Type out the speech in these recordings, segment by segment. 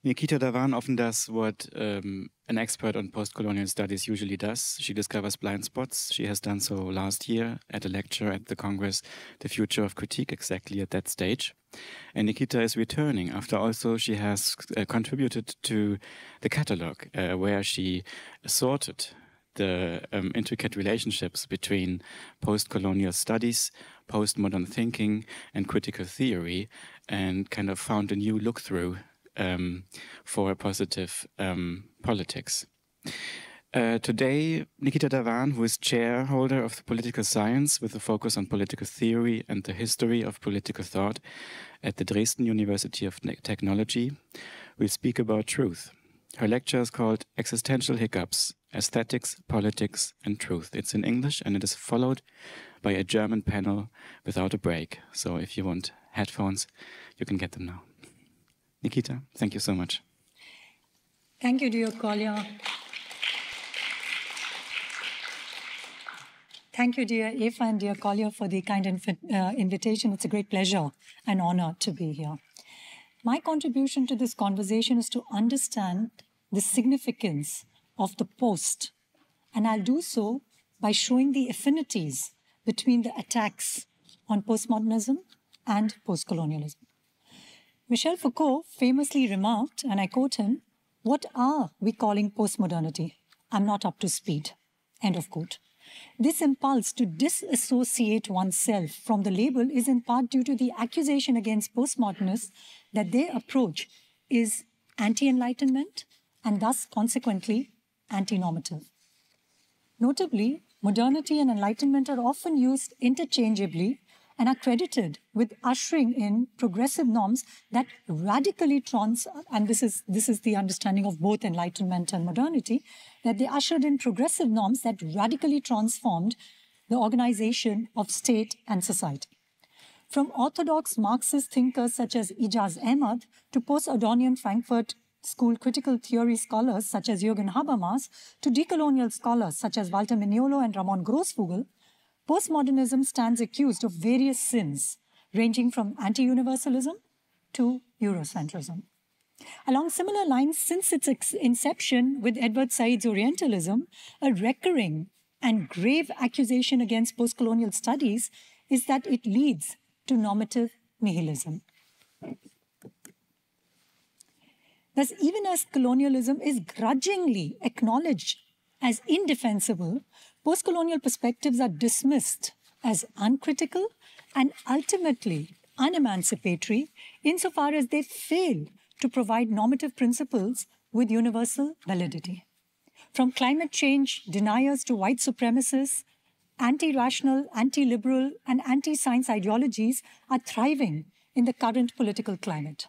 Nikita Dhawan often does what an expert on post-colonial studies usually does. She discovers blind spots. She has done so last year at a lecture at the Congress, The Future of Critique, exactly at that stage. And Nikita is returning after also she has contributed to the catalog where she sorted the intricate relationships between post-colonial studies, postmodern thinking, and critical theory, and kind of found a new look-through for a positive politics. Today, Nikita Dhawan, who is chairholder of the political science with a focus on political theory and the history of political thought at the Dresden University of Technology, will speak about truth. Her lecture is called Existential Hiccups, Aesthetics, Politics, and Truth. It's in English and it is followed by a German panel without a break. So if you want headphones, you can get them now. Nikita, thank you so much. Thank you, dear Kolja. Thank you, dear Eva and dear Kolja, for the kind invitation. It's a great pleasure and honor to be here. My contribution to this conversation is to understand the significance of the post, and I'll do so by showing the affinities between the attacks on postmodernism and postcolonialism. Michel Foucault famously remarked, and I quote him, "What are we calling postmodernity? I'm not up to speed." End of quote. This impulse to disassociate oneself from the label is in part due to the accusation against postmodernists that their approach is anti-enlightenment and thus consequently anti-normative. Notably, modernity and enlightenment are often used interchangeably and are credited with ushering in progressive norms that radically and this is the understanding of both enlightenment and modernity, that they ushered in progressive norms that radically transformed the organization of state and society. From orthodox Marxist thinkers such as Ijaz Ahmad to post-Adornian Frankfurt School critical theory scholars such as Jürgen Habermas to decolonial scholars such as Walter Mignolo and Ramon Grossvogel, postmodernism stands accused of various sins, ranging from anti-universalism to Eurocentrism. Along similar lines, since its inception with Edward Said's Orientalism, a recurring and grave accusation against postcolonial studies is that it leads to normative nihilism. Thus, even as colonialism is grudgingly acknowledged as indefensible, postcolonial perspectives are dismissed as uncritical and ultimately unemancipatory insofar as they fail to provide normative principles with universal validity. From climate change deniers to white supremacists, anti-rational, anti-liberal, and anti-science ideologies are thriving in the current political climate.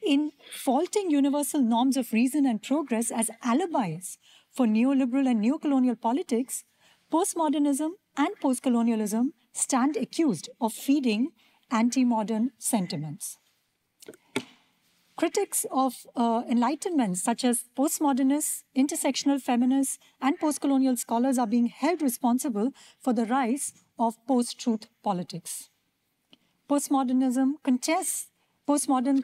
In faulting universal norms of reason and progress as alibis for neoliberal and neocolonial politics, postmodernism and postcolonialism stand accused of feeding anti-modern sentiments. Critics of enlightenment, such as postmodernists, intersectional feminists, and postcolonial scholars are being held responsible for the rise of post-truth politics. Postmodernism contests postmodern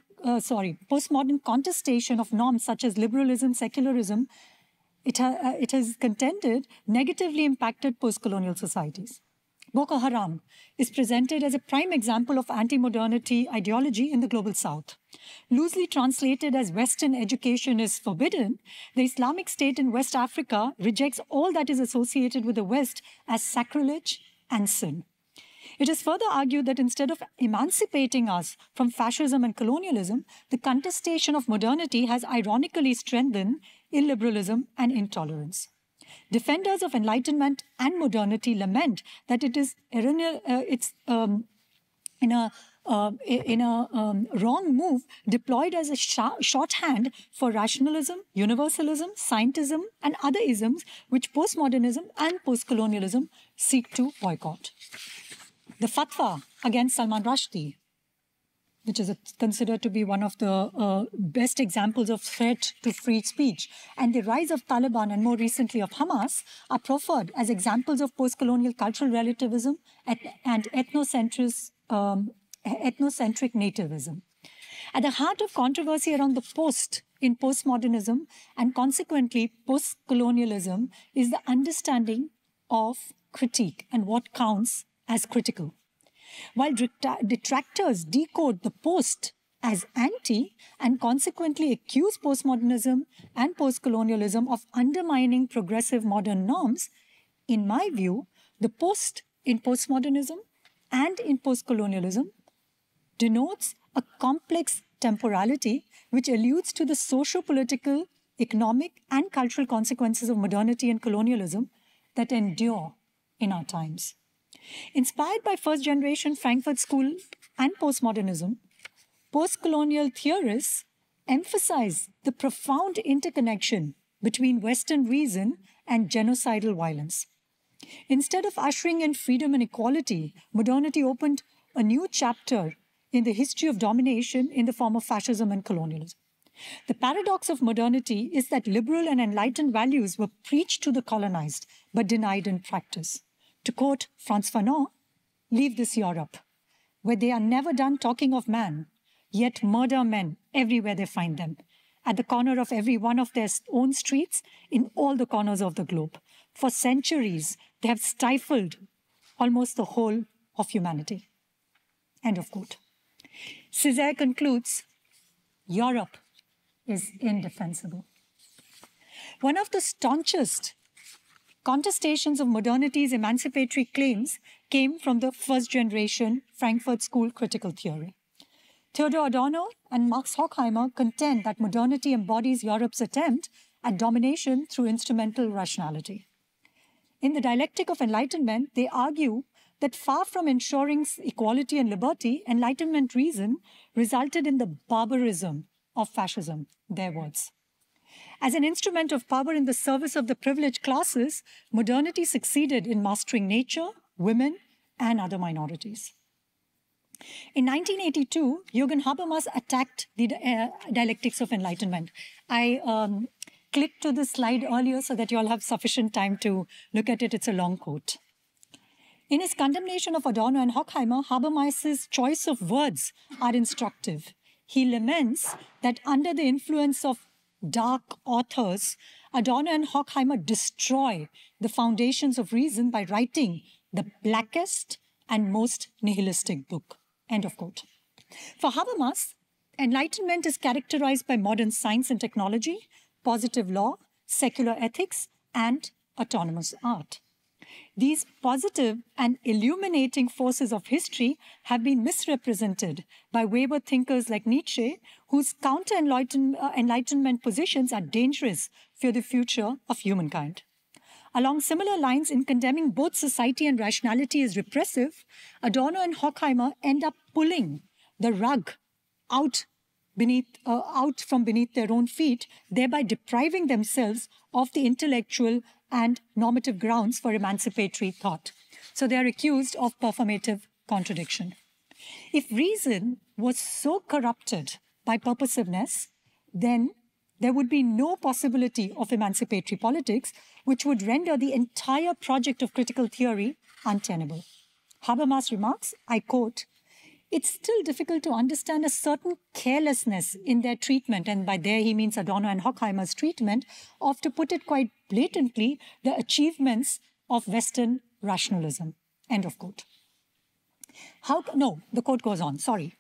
contestation of norms such as liberalism, secularism. It has contended negatively impacted postcolonial societies. Boko Haram is presented as a prime example of anti-modernity ideology in the global south. Loosely translated as Western education is forbidden, the Islamic State in West Africa rejects all that is associated with the West as sacrilege and sin. It is further argued that instead of emancipating us from fascism and colonialism, the contestation of modernity has ironically strengthened illiberalism and intolerance. Defenders of enlightenment and modernity lament that it is in a wrong move deployed as a shorthand for rationalism, universalism, scientism, and other isms which postmodernism and postcolonialism seek to boycott. The fatwa against Salman Rushdie, which is considered to be one of the best examples of threat to free speech, and the rise of Taliban and more recently of Hamas are proffered as examples of post-colonial cultural relativism and ethnocentric nativism. At the heart of controversy around the post in postmodernism and consequently postcolonialism is the understanding of critique and what counts as critical. While detractors decode the post as anti and consequently accuse postmodernism and postcolonialism of undermining progressive modern norms, in my view, the post in postmodernism and in postcolonialism denotes a complex temporality which alludes to the socio-political, economic, and cultural consequences of modernity and colonialism that endure in our times. Inspired by first-generation Frankfurt School and postmodernism, postcolonial theorists emphasize the profound interconnection between Western reason and genocidal violence. Instead of ushering in freedom and equality, modernity opened a new chapter in the history of domination in the form of fascism and colonialism. The paradox of modernity is that liberal and enlightened values were preached to the colonized, but denied in practice. To quote Frantz Fanon, "Leave this Europe, where they are never done talking of man, yet murder men everywhere they find them, at the corner of every one of their own streets, in all the corners of the globe. For centuries, they have stifled almost the whole of humanity." End of quote. Césaire concludes, Europe is indefensible. One of the staunchest contestations of modernity's emancipatory claims came from the first-generation Frankfurt School critical theory. Theodor Adorno and Max Horkheimer contend that modernity embodies Europe's attempt at domination through instrumental rationality. In the dialectic of enlightenment, they argue that far from ensuring equality and liberty, Enlightenment reason resulted in the barbarism of fascism, their words. As an instrument of power in the service of the privileged classes, modernity succeeded in mastering nature, women, and other minorities. In 1982, Jürgen Habermas attacked the dialectics of enlightenment. I clicked to this slide earlier so that you all have sufficient time to look at it. It's a long quote. In his condemnation of Adorno and Horkheimer, Habermas's choice of words are instructive. He laments that under the influence of dark authors, Adorno and Horkheimer destroy the foundations of reason by writing the blackest and most nihilistic book. End of quote. For Habermas, enlightenment is characterized by modern science and technology, positive law, secular ethics, and autonomous art. These positive and illuminating forces of history have been misrepresented by wayward thinkers like Nietzsche, whose counter-enlightenment positions are dangerous for the future of humankind. Along similar lines, in condemning both society and rationality as repressive, Adorno and Horkheimer end up pulling the rug out from beneath their own feet, thereby depriving themselves of the intellectual and normative grounds for emancipatory thought. So they are accused of performative contradiction. If reason was so corrupted by purposiveness, then there would be no possibility of emancipatory politics, which would render the entire project of critical theory untenable. Habermas remarks, I quote, "It's still difficult to understand a certain carelessness in their treatment," and by there he means Adorno and Horkheimer's treatment, of, to put it quite blatantly, the achievements of Western rationalism. End of quote. The quote goes on, sorry.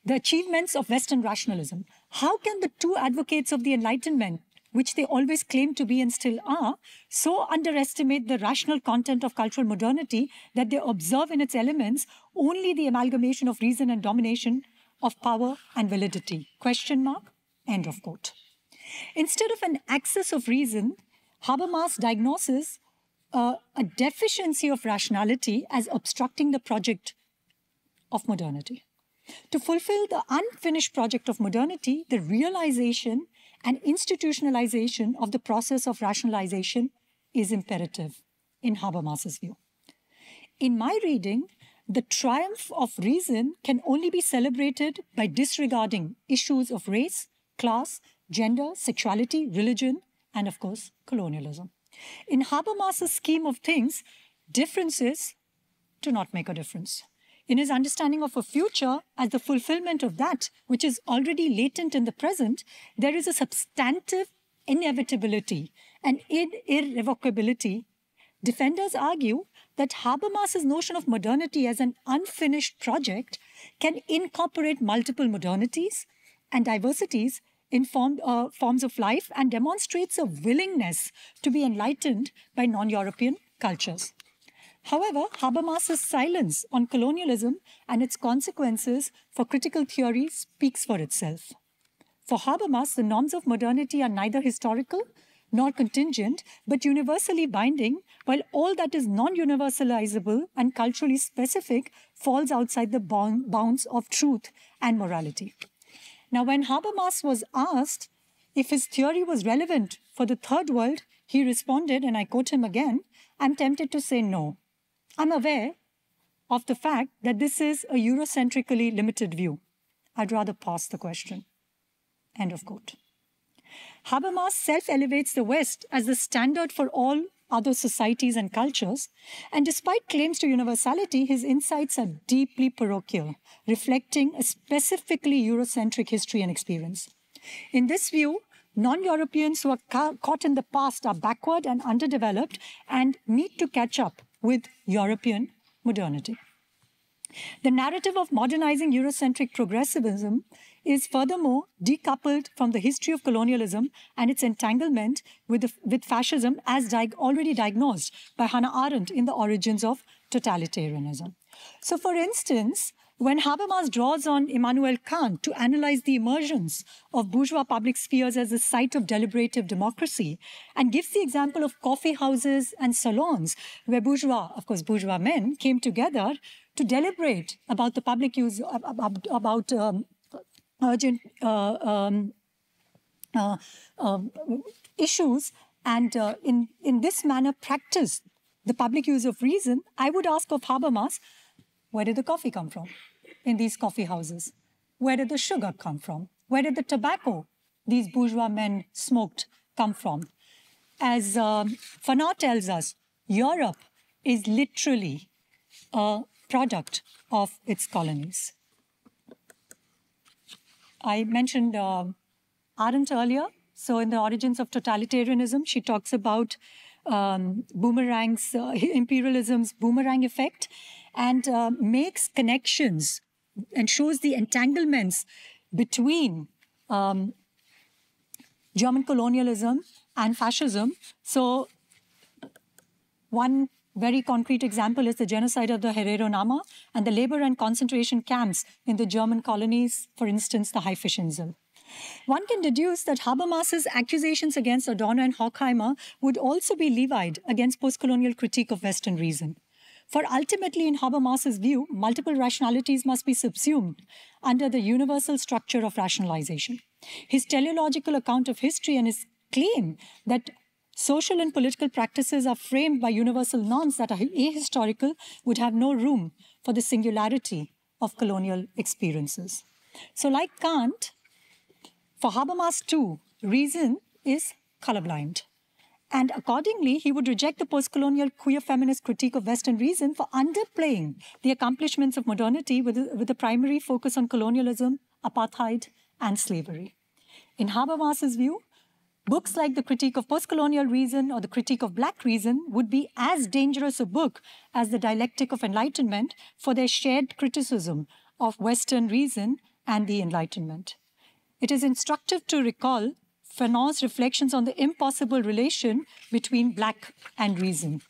The achievements of Western rationalism. How can the two advocates of the Enlightenment, which they always claim to be and still are, so underestimate the rational content of cultural modernity that they observe in its elements only the amalgamation of reason and domination of power and validity? Question mark, end of quote. Instead of an access of reason, Habermas diagnoses a deficiency of rationality as obstructing the project of modernity. To fulfill the unfinished project of modernity, the realization and institutionalization of the process of rationalization is imperative, in Habermas's view. In my reading, the triumph of reason can only be celebrated by disregarding issues of race, class, gender, sexuality, religion, and of course, colonialism. In Habermas's scheme of things, differences do not make a difference. in his understanding of a future as the fulfillment of that which is already latent in the present, there is a substantive inevitability and irrevocability. Defenders argue that Habermas's notion of modernity as an unfinished project can incorporate multiple modernities and diversities in forms of life and demonstrates a willingness to be enlightened by non-European cultures. However, Habermas's silence on colonialism and its consequences for critical theory speaks for itself. For Habermas, the norms of modernity are neither historical nor contingent, but universally binding, while all that is non-universalizable and culturally specific falls outside the bounds of truth and morality. Now, when Habermas was asked if his theory was relevant for the third world, he responded, and I quote him again, "I'm tempted to say no. I'm aware of the fact that this is a Eurocentrically limited view. I'd rather pass the question." End of quote. Habermas self-elevates the West as the standard for all other societies and cultures, and despite claims to universality, his insights are deeply parochial, reflecting a specifically Eurocentric history and experience. In this view, non-Europeans who are caught in the past are backward and underdeveloped and need to catch up with European modernity. The narrative of modernizing Eurocentric progressivism is furthermore decoupled from the history of colonialism and its entanglement with fascism as already diagnosed by Hannah Arendt in The Origins of Totalitarianism. So for instance, when Habermas draws on Immanuel Kant to analyze the emergence of bourgeois public spheres as a site of deliberative democracy and gives the example of coffee houses and salons where bourgeois, of course bourgeois men, came together to deliberate about the public use, about urgent issues, and in this manner practice the public use of reason, I would ask of Habermas, where did the coffee come from in these coffee houses? Where did the sugar come from? Where did the tobacco these bourgeois men smoked come from? As Fanon tells us, Europe is literally a product of its colonies. I mentioned Arendt earlier. So in The Origins of Totalitarianism, she talks about boomerangs, imperialism's boomerang effect, and makes connections and shows the entanglements between German colonialism and fascism. So one very concrete example is the genocide of the Herero Nama and the labor and concentration camps in the German colonies, for instance, the Haifischinsel. One can deduce that Habermas's accusations against Adorno and Horkheimer would also be levied against postcolonial critique of Western reason. For ultimately, in Habermas's view, multiple rationalities must be subsumed under the universal structure of rationalization. His teleological account of history and his claim that social and political practices are framed by universal norms that are ahistorical would have no room for the singularity of colonial experiences. So like Kant, for Habermas too, reason is colorblind. And accordingly, he would reject the postcolonial queer feminist critique of Western reason for underplaying the accomplishments of modernity with a primary focus on colonialism, apartheid, and slavery. In Habermas's view, books like the Critique of Postcolonial Reason or the Critique of Black Reason would be as dangerous a book as the Dialectic of Enlightenment for their shared criticism of Western reason and the Enlightenment. It is instructive to recall Fanon's reflections on the impossible relation between black and reason.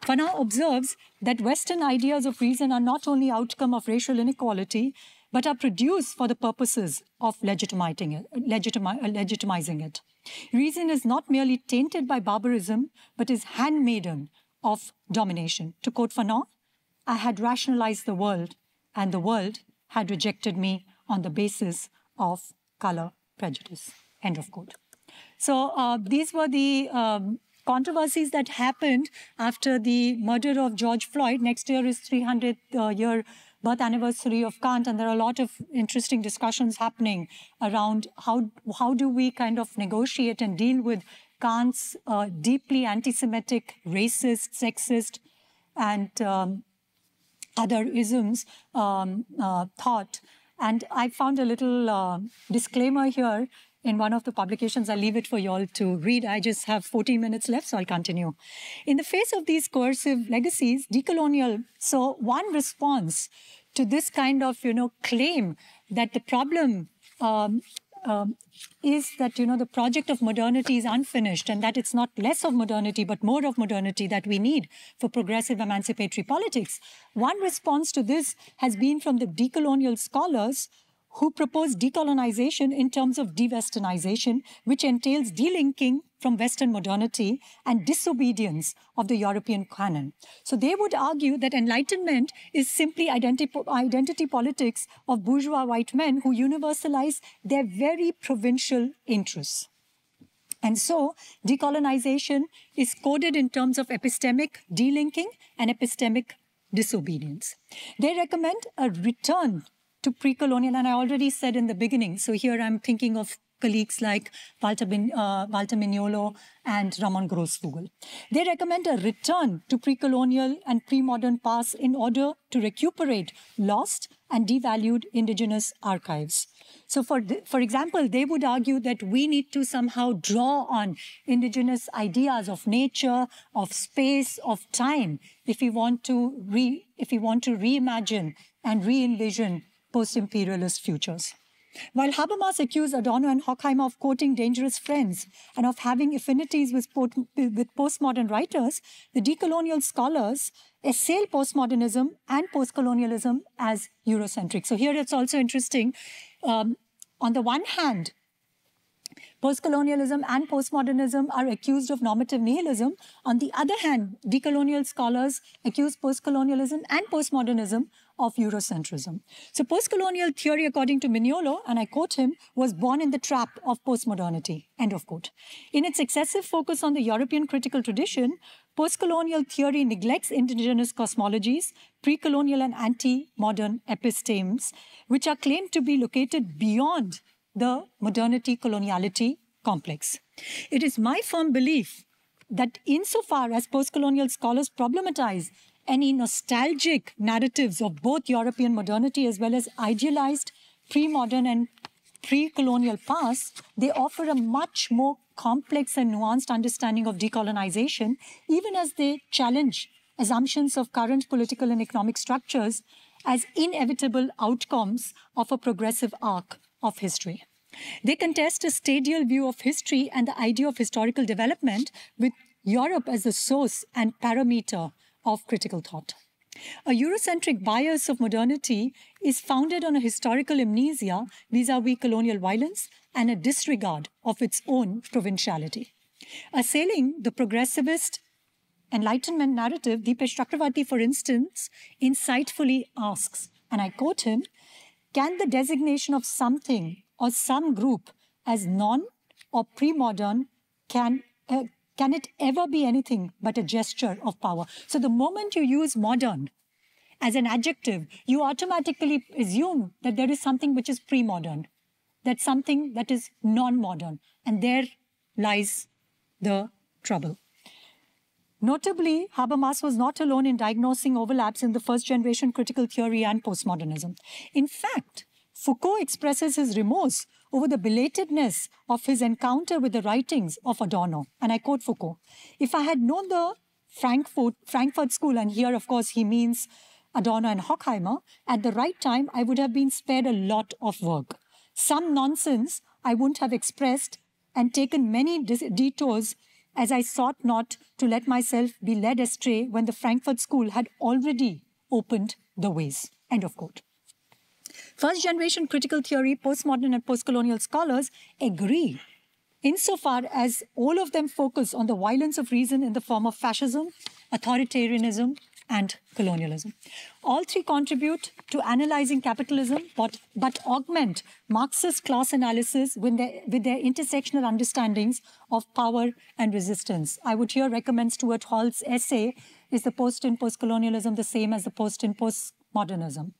Fanon observes that Western ideas of reason are not only outcome of racial inequality, but are produced for the purposes of legitimizing it. Reason is not merely tainted by barbarism, but is handmaiden of domination. To quote Fanon, I had rationalized the world, and the world had rejected me on the basis of color prejudice. End of quote. So these were the controversies that happened after the murder of George Floyd. Next year is 300th year birth anniversary of Kant, and there are a lot of interesting discussions happening around how do we kind of negotiate and deal with Kant's deeply anti-Semitic, racist, sexist, and other isms thought. And I found a little disclaimer here in one of the publications. I'll leave it for you all to read. I just have 14 minutes left, so I'll continue. In the face of these coercive legacies, decolonial, so one response to this kind of, claim that the problem is that, the project of modernity is unfinished and that it's not less of modernity, but more of modernity that we need for progressive emancipatory politics. One response to this has been from the decolonial scholars who propose decolonization in terms of de-Westernization, which entails delinking from Western modernity and disobedience of the European canon. So they would argue that Enlightenment is simply identity politics of bourgeois white men who universalize their very provincial interests. And so decolonization is coded in terms of epistemic delinking and epistemic disobedience. They recommend a return to pre-colonial, and I already said in the beginning, so here I'm thinking of colleagues like Walter Mignolo and Ramon Grossvogel. They recommend a return to pre-colonial and pre-modern past in order to recuperate lost and devalued indigenous archives. So for example, they would argue that we need to somehow draw on indigenous ideas of nature, of space, of time, if we want to reimagine and re-envision post-imperialist futures. While Habermas accused Adorno and Horkheimer of quoting dangerous friends and of having affinities with postmodern writers, the decolonial scholars assail postmodernism and postcolonialism as Eurocentric. So here it's also interesting. On the one hand, postcolonialism and postmodernism are accused of normative nihilism. On the other hand, decolonial scholars accuse postcolonialism and postmodernism of Eurocentrism. So postcolonial theory, according to Mignolo, and I quote him, was born in the trap of postmodernity, end of quote. In its excessive focus on the European critical tradition, postcolonial theory neglects indigenous cosmologies, pre-colonial and anti-modern epistemes, which are claimed to be located beyond the modernity-coloniality complex. It is my firm belief that insofar as postcolonial scholars problematize any nostalgic narratives of both European modernity as well as idealized pre-modern and pre-colonial past, they offer a much more complex and nuanced understanding of decolonization, even as they challenge assumptions of current political and economic structures as inevitable outcomes of a progressive arc of history. They contest a stadial view of history and the idea of historical development with Europe as the source and parameter of critical thought. A Eurocentric bias of modernity is founded on a historical amnesia vis-à-vis colonial violence and a disregard of its own provinciality. Assailing the progressivist Enlightenment narrative, Deepesh Chakravarti, for instance, insightfully asks, and I quote him, "Can the designation of something or some group as non or pre-modern can it ever be anything but a gesture of power?" So the moment you use modern as an adjective, you automatically assume that there is something which is pre-modern, that's something that is non-modern, and there lies the trouble. Notably, Habermas was not alone in diagnosing overlaps in the first-generation critical theory and postmodernism. In fact, Foucault expresses his remorse over the belatedness of his encounter with the writings of Adorno. And I quote Foucault, "If I had known the Frankfurt School," and here, of course, he means Adorno and Horkheimer, "at the right time, I would have been spared a lot of work. Some nonsense I wouldn't have expressed and taken many detours as I sought not to let myself be led astray when the Frankfurt School had already opened the ways." End of quote. First-generation critical theory, postmodern and postcolonial scholars agree insofar as all of them focus on the violence of reason in the form of fascism, authoritarianism, and colonialism. All three contribute to analyzing capitalism, but augment Marxist class analysis with their intersectional understandings of power and resistance. I would here recommend Stuart Hall's essay, "Is the Post in Postcolonialism the Same as the Post in Postmodernism?"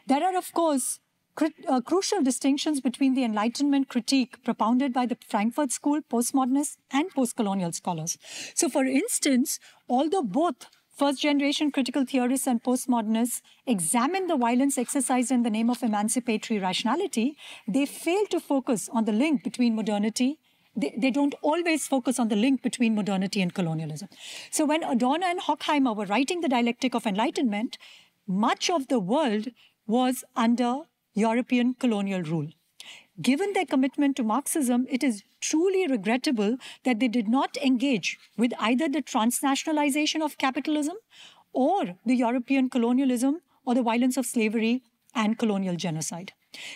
There are, of course, crucial distinctions between the Enlightenment critique propounded by the Frankfurt School, postmodernists, and postcolonial scholars. So, for instance, although both first-generation critical theorists and postmodernists examine the violence exercised in the name of emancipatory rationality, they fail to focus on the link between modernity. They don't always focus on the link between modernity and colonialism. So when Adorno and Horkheimer were writing the dialectic of enlightenment, much of the world was under European colonial rule. Given their commitment to Marxism, it is truly regrettable that they did not engage with either the transnationalization of capitalism or the European colonialism or the violence of slavery and colonial genocide.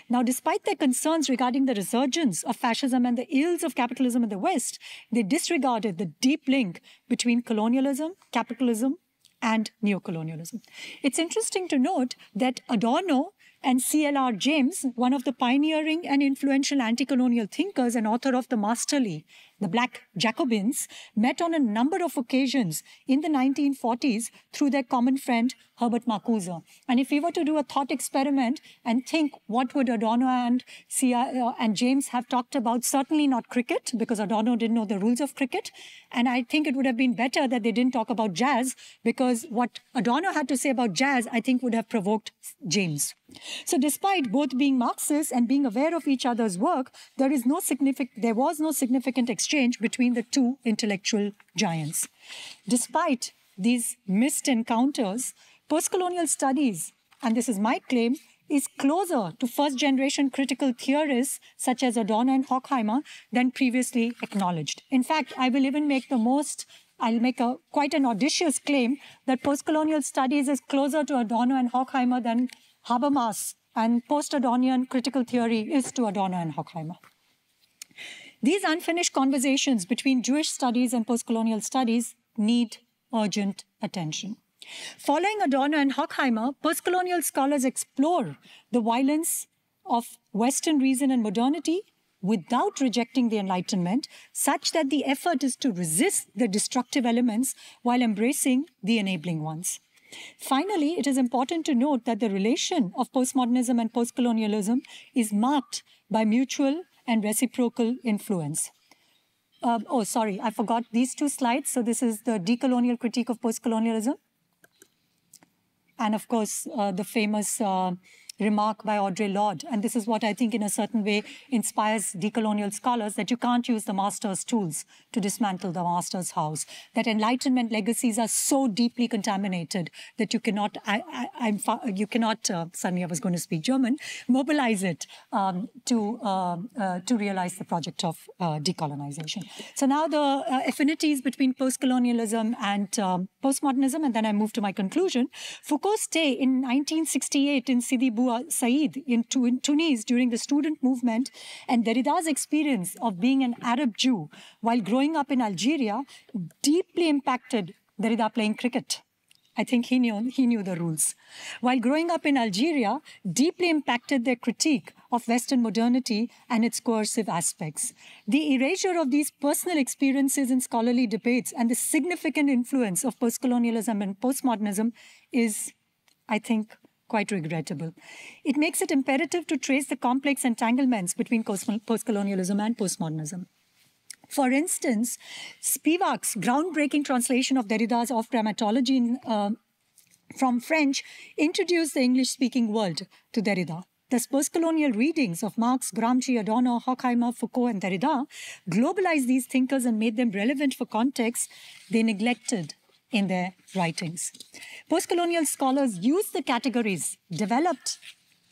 Now, despite their concerns regarding the resurgence of fascism and the ills of capitalism in the West, they disregarded the deep link between colonialism, capitalism, and neocolonialism. It's interesting to note that Adorno and C.L.R. James, one of the pioneering and influential anti-colonial thinkers and author of the Masterly, the Black Jacobins, met on a number of occasions in the 1940s through their common friend, Herbert Marcuse. And if we were to do a thought experiment and think what would Adorno and James have talked about, certainly not cricket, because Adorno didn't know the rules of cricket. And I think it would have been better that they didn't talk about jazz, because what Adorno had to say about jazz, I think, would have provoked James. So despite both being Marxists and being aware of each other's work, there was no significant exchange between the two intellectual giants. Despite these missed encounters, postcolonial studies, and this is my claim, is closer to first-generation critical theorists such as Adorno and Horkheimer than previously acknowledged. In fact, I will even make quite an audacious claim that postcolonial studies is closer to Adorno and Horkheimer than Habermas and post-Adornian critical theory is to Adorno and Horkheimer. These unfinished conversations between Jewish studies and postcolonial studies need urgent attention. Following Adorno and Horkheimer, postcolonial scholars explore the violence of Western reason and modernity without rejecting the Enlightenment, such that the effort is to resist the destructive elements while embracing the enabling ones. Finally, it is important to note that the relation of postmodernism and postcolonialism is marked by mutual and reciprocal influence. I forgot these two slides. So this is the decolonial critique of postcolonialism. And of course, the famous remark by Audre Lorde. And this is what I think in a certain way inspires decolonial scholars, that you can't use the master's tools to dismantle the master's house. That Enlightenment legacies are so deeply contaminated that you cannot, suddenly I was going to speak German, mobilize it to realize the project of decolonization. So now the affinities between postcolonialism and postmodernism, and then I move to my conclusion. Foucault's stay in 1968 in Sidi Bou Said in Tunis during the student movement, and Derrida's experience of being an Arab Jew while growing up in Algeria deeply impacted Derrida playing cricket. I think he knew the rules. While growing up in Algeria, deeply impacted their critique of Western modernity and its coercive aspects. The erasure of these personal experiences in scholarly debates and the significant influence of postcolonialism and postmodernism is, I think, quite regrettable. It makes it imperative to trace the complex entanglements between postcolonialism and postmodernism. For instance, Spivak's groundbreaking translation of Derrida's Of Grammatology from French introduced the English-speaking world to Derrida. Thus, postcolonial readings of Marx, Gramsci, Adorno, Horkheimer, Foucault, and Derrida globalized these thinkers and made them relevant for contexts they neglected in their writings. Postcolonial scholars use the categories developed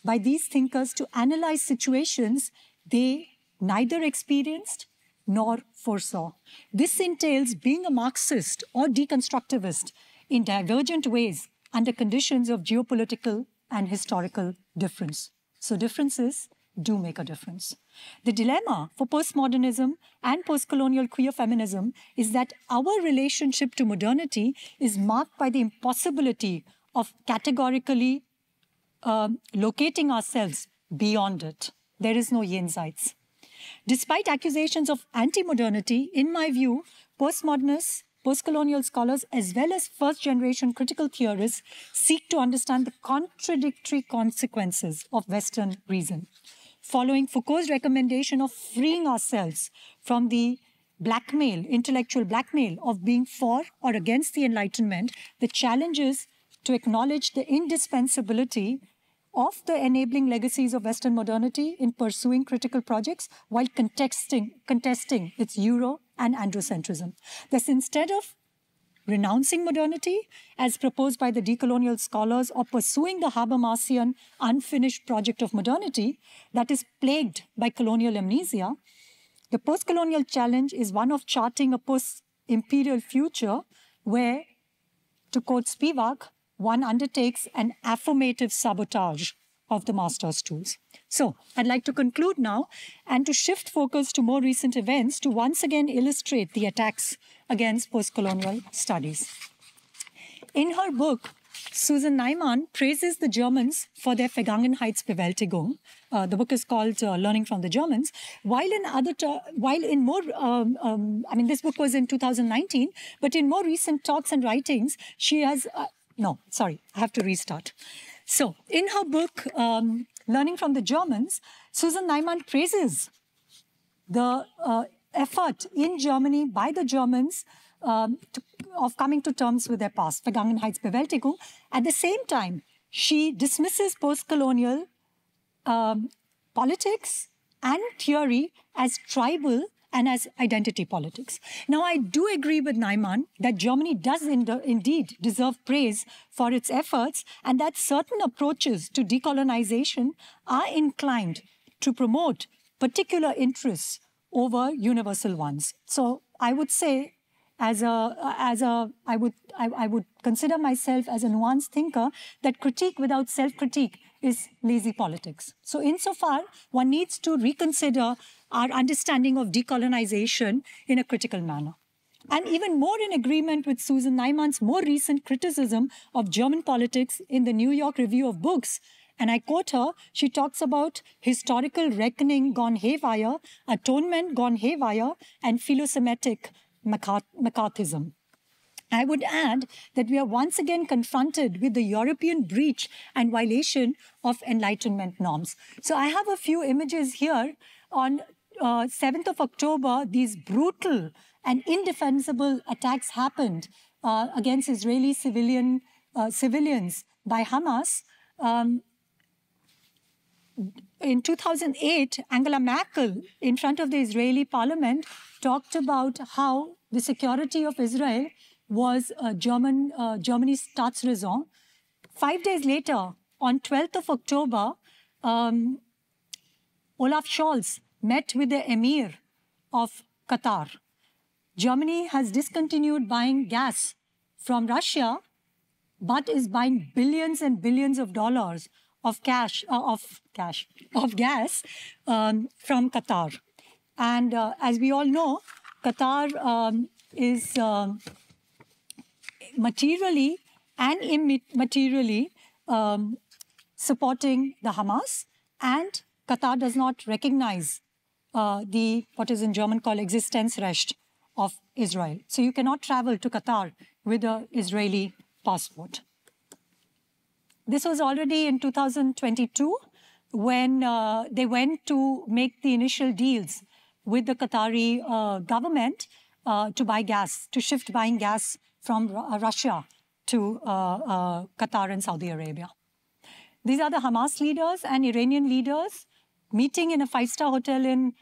by these thinkers to analyze situations they neither experienced nor foresaw. This entails being a Marxist or deconstructivist in divergent ways under conditions of geopolitical and historical difference. So differences do make a difference. The dilemma for postmodernism and postcolonial queer feminism is that our relationship to modernity is marked by the impossibility of categorically locating ourselves beyond it. There is no jenseits. Despite accusations of anti-modernity, in my view, postmodernists, postcolonial scholars, as well as first-generation critical theorists seek to understand the contradictory consequences of Western reason. Following Foucault's recommendation of freeing ourselves from the blackmail, intellectual blackmail of being for or against the Enlightenment, the challenge is to acknowledge the indispensability of the enabling legacies of Western modernity in pursuing critical projects while contesting its Euro and androcentrism. Thus, instead of renouncing modernity, as proposed by the decolonial scholars, or pursuing the Habermasian unfinished project of modernity that is plagued by colonial amnesia, the post-colonial challenge is one of charting a post-imperial future where, to quote Spivak, one undertakes an affirmative sabotage of the master's tools. So I'd like to conclude now and to shift focus to more recent events to once again illustrate the attacks against post-colonial studies. In her book, Susan Neiman praises the Germans for their Vergangenheitsbewältigung. The book is called Learning from the Germans. This book was in 2019, but in more recent talks and writings, she has, I have to restart. So in her book, Learning from the Germans, Susan Neiman praises the effort in Germany by the Germans of coming to terms with their past, Vergangenheitsbewältigung. At the same time, she dismisses post-colonial politics and theory as tribal and as identity politics. Now, I do agree with Neiman that Germany does indeed deserve praise for its efforts, and that certain approaches to decolonization are inclined to promote particular interests over universal ones. So I would say, I would consider myself as a nuanced thinker that critique without self-critique is lazy politics. So insofar, one needs to reconsider our understanding of decolonization in a critical manner. And even more in agreement with Susan Neiman's more recent criticism of German politics in the New York Review of Books, and I quote her, she talks about historical reckoning gone haywire, atonement gone haywire, and philosemitic McCarthyism. I would add that we are once again confronted with the European breach and violation of Enlightenment norms. So I have a few images here. On 7th of October, these brutal and indefensible attacks happened against Israeli civilians by Hamas. In 2008, Angela Merkel, in front of the Israeli parliament, talked about how the security of Israel was Germany's Staatsräson. 5 days later, on 12th of October, Olaf Scholz met with the emir of Qatar. Germany has discontinued buying gas from Russia, but is buying billions and billions of dollars of gas from Qatar. And as we all know, Qatar is materially and immaterially supporting the Hamas, and Qatar does not recognize what is in German called Existenzrecht of Israel. So you cannot travel to Qatar with an Israeli passport. This was already in 2022 when they went to make the initial deals with the Qatari government to buy gas, to shift buying gas from Russia to Qatar and Saudi Arabia. These are the Hamas leaders and Iranian leaders meeting in a five-star hotel in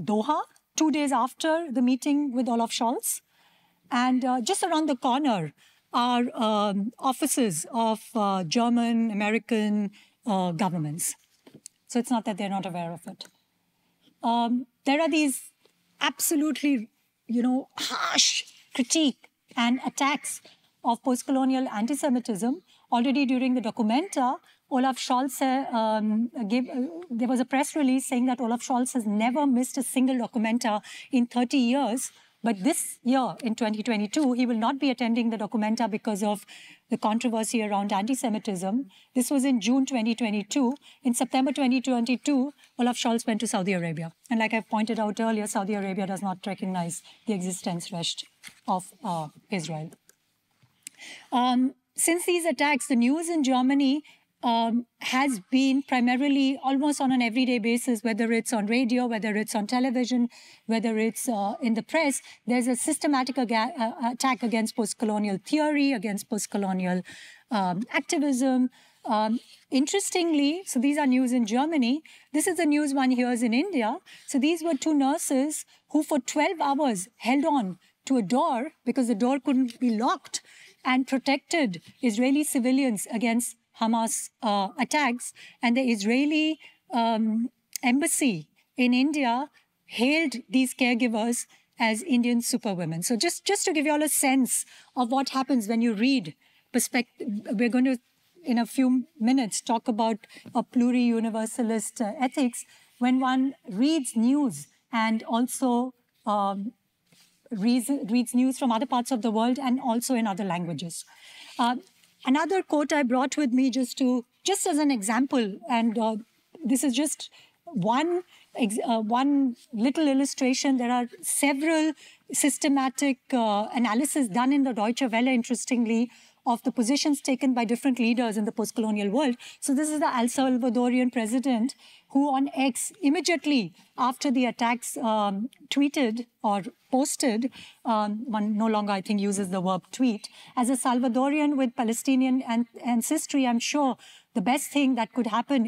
Doha 2 days after the meeting with Olaf Scholz. And just around the corner are offices of German, American governments. So it's not that they're not aware of it. There are these absolutely, harsh critique and attacks of post-colonial anti-Semitism. Already during the Documenta, Olaf Scholz there was a press release saying that Olaf Scholz has never missed a single Documenta in 30 years. But this year, in 2022, he will not be attending the Documenta because of the controversy around anti-Semitism. This was in June 2022. In September 2022, Olaf Scholz went to Saudi Arabia. And like I pointed out earlier, Saudi Arabia does not recognize the Existenzrecht of Israel. Since these attacks, the news in Germany has been primarily almost on an everyday basis, whether it's on radio, whether it's on television, whether it's in the press. There's a systematic attack against postcolonial theory, against postcolonial activism. Interestingly, so these are news in Germany. This is the news one hears in India. So these were two nurses who for 12 hours held on to a door because the door couldn't be locked and protected Israeli civilians against Hamas attacks. And the Israeli embassy in India hailed these caregivers as Indian superwomen. So just to give you all a sense of what happens when you read perspective, we're going to, in a few minutes, talk about a pluri-universalist ethics. When one reads news and also reads news from other parts of the world and also in other languages. Another quote I brought with me just as an example, and this is just one little illustration. There are several systematic analysis done in the Deutsche Welle, interestingly, of the positions taken by different leaders in the post-colonial world. So this is the El Salvadorian president who on X, immediately after the attacks, tweeted or posted, one no longer, I think, uses the verb tweet. As a Salvadorian with Palestinian ancestry, I'm sure the best thing that could happen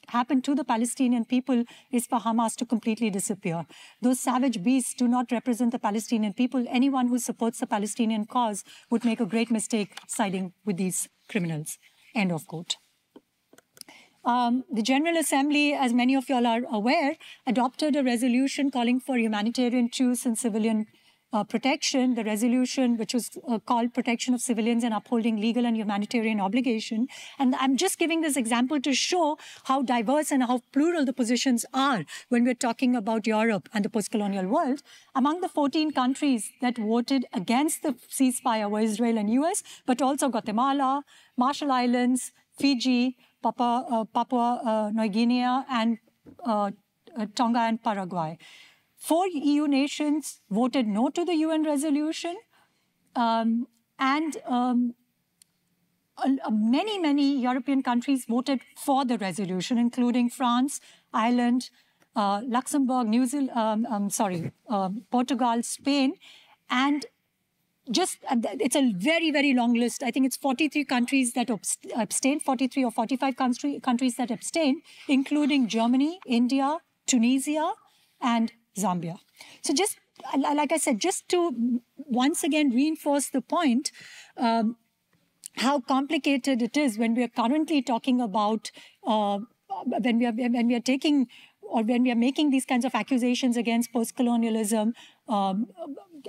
happen to the Palestinian people is for Hamas to completely disappear. Those savage beasts do not represent the Palestinian people. Anyone who supports the Palestinian cause would make a great mistake siding with these criminals. End of quote. The General Assembly, as many of you all are aware, adopted a resolution calling for humanitarian truce and civilian protection. The resolution, which was called Protection of Civilians and Upholding Legal and Humanitarian Obligation. And I'm just giving this example to show how diverse and how plural the positions are when we're talking about Europe and the post-colonial world. Among the 14 countries that voted against the ceasefire were Israel and US, but also Guatemala, Marshall Islands, Fiji, Papua New Guinea, and Tonga and Paraguay. 4 EU nations voted no to the UN resolution, and many European countries voted for the resolution, including France, Ireland, Luxembourg, New Zealand, Portugal, Spain, and it's a very, very long list. I think it's 43 countries that abstained, 43 or 45 countries that abstained, including Germany, India, Tunisia, and Zambia. So just, like I said, just to once again reinforce the point, how complicated it is when we are currently talking about, when we are making these kinds of accusations against post-colonialism,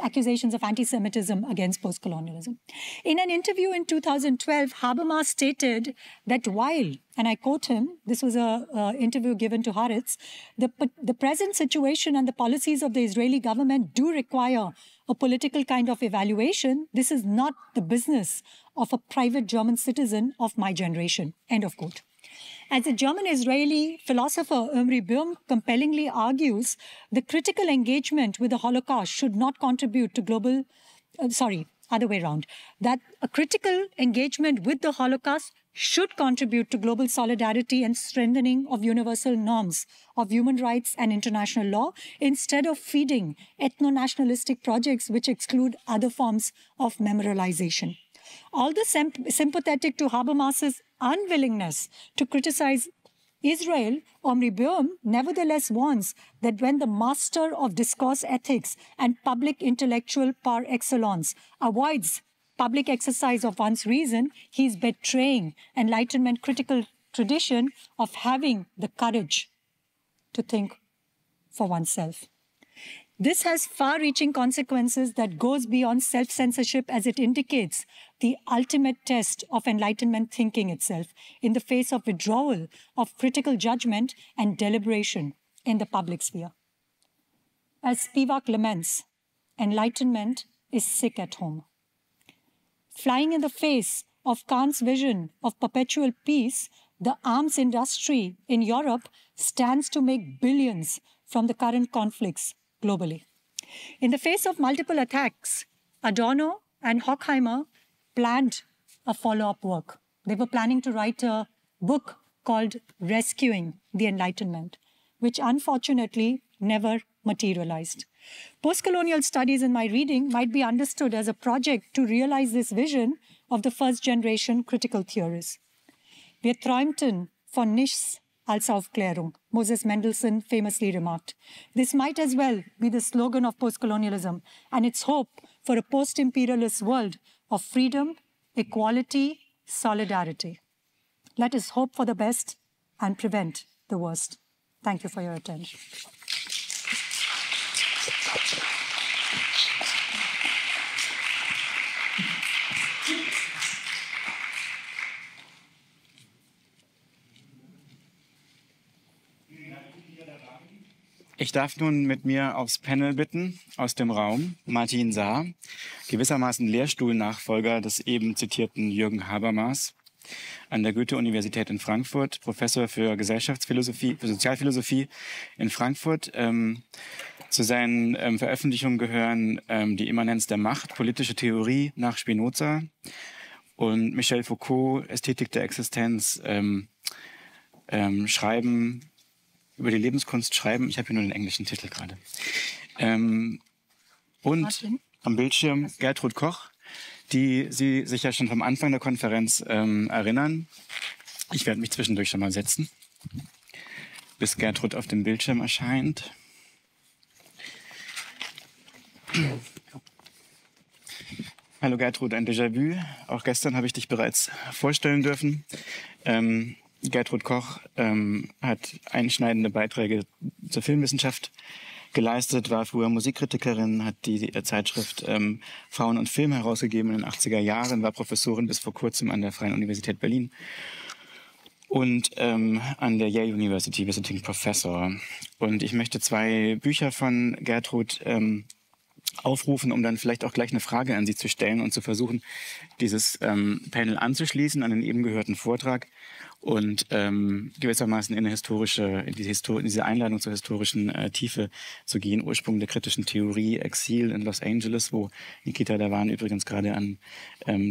accusations of anti-Semitism against post-colonialism. In an interview in 2012, Habermas stated that while, and I quote him, this was an interview given to Haaretz, the present situation and the policies of the Israeli government do require a political kind of evaluation. This is not the business of a private German citizen of my generation, end of quote. As a German-Israeli philosopher, Omri Böhm compellingly argues, the critical engagement with the Holocaust should not contribute to global, other way around, that a critical engagement with the Holocaust should contribute to global solidarity and strengthening of universal norms of human rights and international law, instead of feeding ethno-nationalistic projects which exclude other forms of memorialization. Although sympathetic to Habermas's unwillingness to criticize Israel, Omri Böhm nevertheless warns that when the master of discourse ethics and public intellectual par excellence avoids public exercise of one's reason, he is betraying Enlightenment critical tradition of having the courage to think for oneself. This has far-reaching consequences that goes beyond self-censorship, as it indicates the ultimate test of Enlightenment thinking itself in the face of withdrawal of critical judgment and deliberation in the public sphere. As Spivak laments, Enlightenment is sick at home. Flying in the face of Kant's vision of perpetual peace, the arms industry in Europe stands to make billions from the current conflicts globally. In the face of multiple attacks, Adorno and Horkheimer planned a follow-up work. They were planning to write a book called Rescuing the Enlightenment, which unfortunately never materialized. Postcolonial studies in my reading might be understood as a project to realize this vision of the first-generation critical theorists. Wir träumten von nichts als Aufklärung, Moses Mendelssohn famously remarked. This might as well be the slogan of postcolonialism and its hope for a post-imperialist world of freedom, equality, solidarity. Let us hope for the best and prevent the worst. Thank you for your attention. Ich darf nun mit mir aufs Panel bitten, aus dem Raum, Martin Saar, gewissermaßen Lehrstuhlnachfolger des eben zitierten Jürgen Habermas, an der Goethe-Universität in Frankfurt, Professor für Gesellschaftsphilosophie, für Sozialphilosophie in Frankfurt. Zu seinen Veröffentlichungen gehören die Immanenz der Macht, politische Theorie nach Spinoza und Michel Foucault, Ästhetik der Existenz, Schreiben, über die Lebenskunst schreiben. Ich habe hier nur den englischen Titel gerade. Und am Bildschirm Gertrud Koch, die Sie sich ja schon vom Anfang der Konferenz erinnern. Ich werde mich zwischendurch schon mal setzen, bis Gertrud auf dem Bildschirm erscheint. Hallo Gertrud, ein Déjà-vu. Auch gestern habe ich dich bereits vorstellen dürfen. Gertrud Koch hat einschneidende Beiträge zur Filmwissenschaft geleistet, war früher Musikkritikerin, hat die Zeitschrift Frauen und Film herausgegeben in den 80er Jahren, war Professorin bis vor kurzem an der Freien Universität Berlin und an der Yale University Visiting Professor. Und ich möchte 2 Bücher von Gertrud aufrufen, um dann vielleicht auch gleich eine Frage an Sie zu stellen und zu versuchen, dieses Panel anzuschließen an den eben gehörten Vortrag und gewissermaßen in diese Einladung zur historischen Tiefe zu gehen. Ursprung der kritischen Theorie, Exil in Los Angeles, wo Nikita Dhawan übrigens gerade an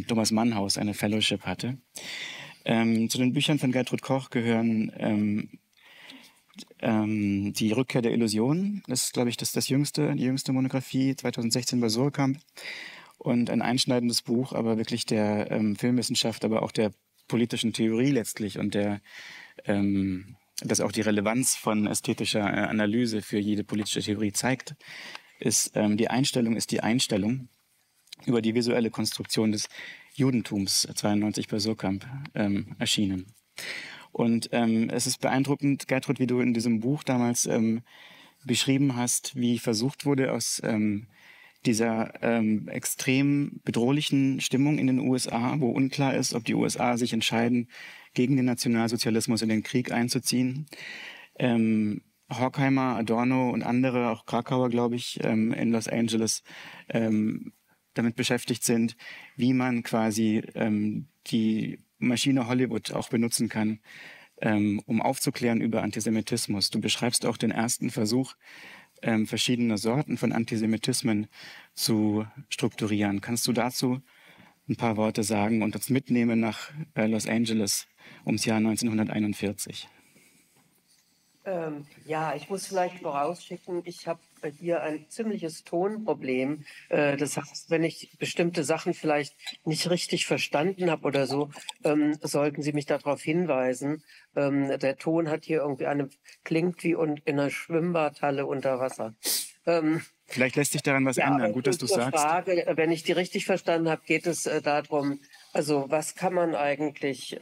Thomas Mannhaus eine Fellowship hatte. Zu den Büchern von Gertrud Koch gehören die Rückkehr der Illusion, das ist, glaube ich, die jüngste Monographie, 2016 bei Surkamp. Und ein einschneidendes Buch, aber wirklich der Filmwissenschaft, aber auch der politischen Theorie letztlich und dass auch die Relevanz von ästhetischer Analyse für jede politische Theorie zeigt, ist die Einstellung über die visuelle Konstruktion des Judentums, 92 bei Surkamp erschienen. Und es ist beeindruckend, Gertrud, wie du in diesem Buch damals beschrieben hast, wie versucht wurde, aus dieser extrem bedrohlichen Stimmung in den USA, wo unklar ist, ob die USA sich entscheiden, gegen den Nationalsozialismus in den Krieg einzuziehen. Horkheimer, Adorno und andere, auch Krakauer, glaube ich, in Los Angeles, damit beschäftigt sind, wie man quasi die Maschine Hollywood auch benutzen kann, um aufzuklären über Antisemitismus. Du beschreibst auch den ersten Versuch, verschiedene Sorten von Antisemitismen zu strukturieren. Kannst du dazu ein paar Worte sagen und uns mitnehmen nach Los Angeles ums Jahr 1941? Ja, ich muss vielleicht vorausschicken, ich habe hier ein ziemliches Tonproblem. Das heißt, wenn ich bestimmte Sachen vielleicht nicht richtig verstanden habe oder so, sollten Sie mich darauf hinweisen. Der Ton hat hier irgendwie klingt wie in einer Schwimmbadhalle unter Wasser. Vielleicht lässt sich daran was ändern. Gut, dass du sagst. Frage, wenn ich die richtig verstanden habe, geht es darum, also was kann man eigentlich,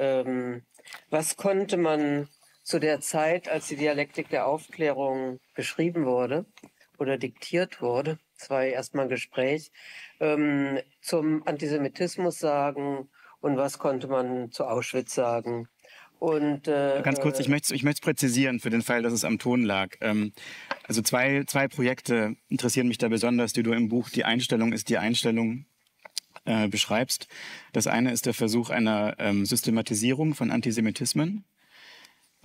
was konnte man zu der Zeit, als die Dialektik der Aufklärung geschrieben wurde oder diktiert wurde, das war ja erstmal ein Gespräch, zum Antisemitismus sagen und was konnte man zu Auschwitz sagen. Und, ganz kurz, ich möchte es präzisieren für den Fall, dass es am Ton lag. Also zwei Projekte interessieren mich da besonders, die du im Buch Die Einstellung ist die Einstellung beschreibst. Das eine ist der Versuch einer Systematisierung von Antisemitismen.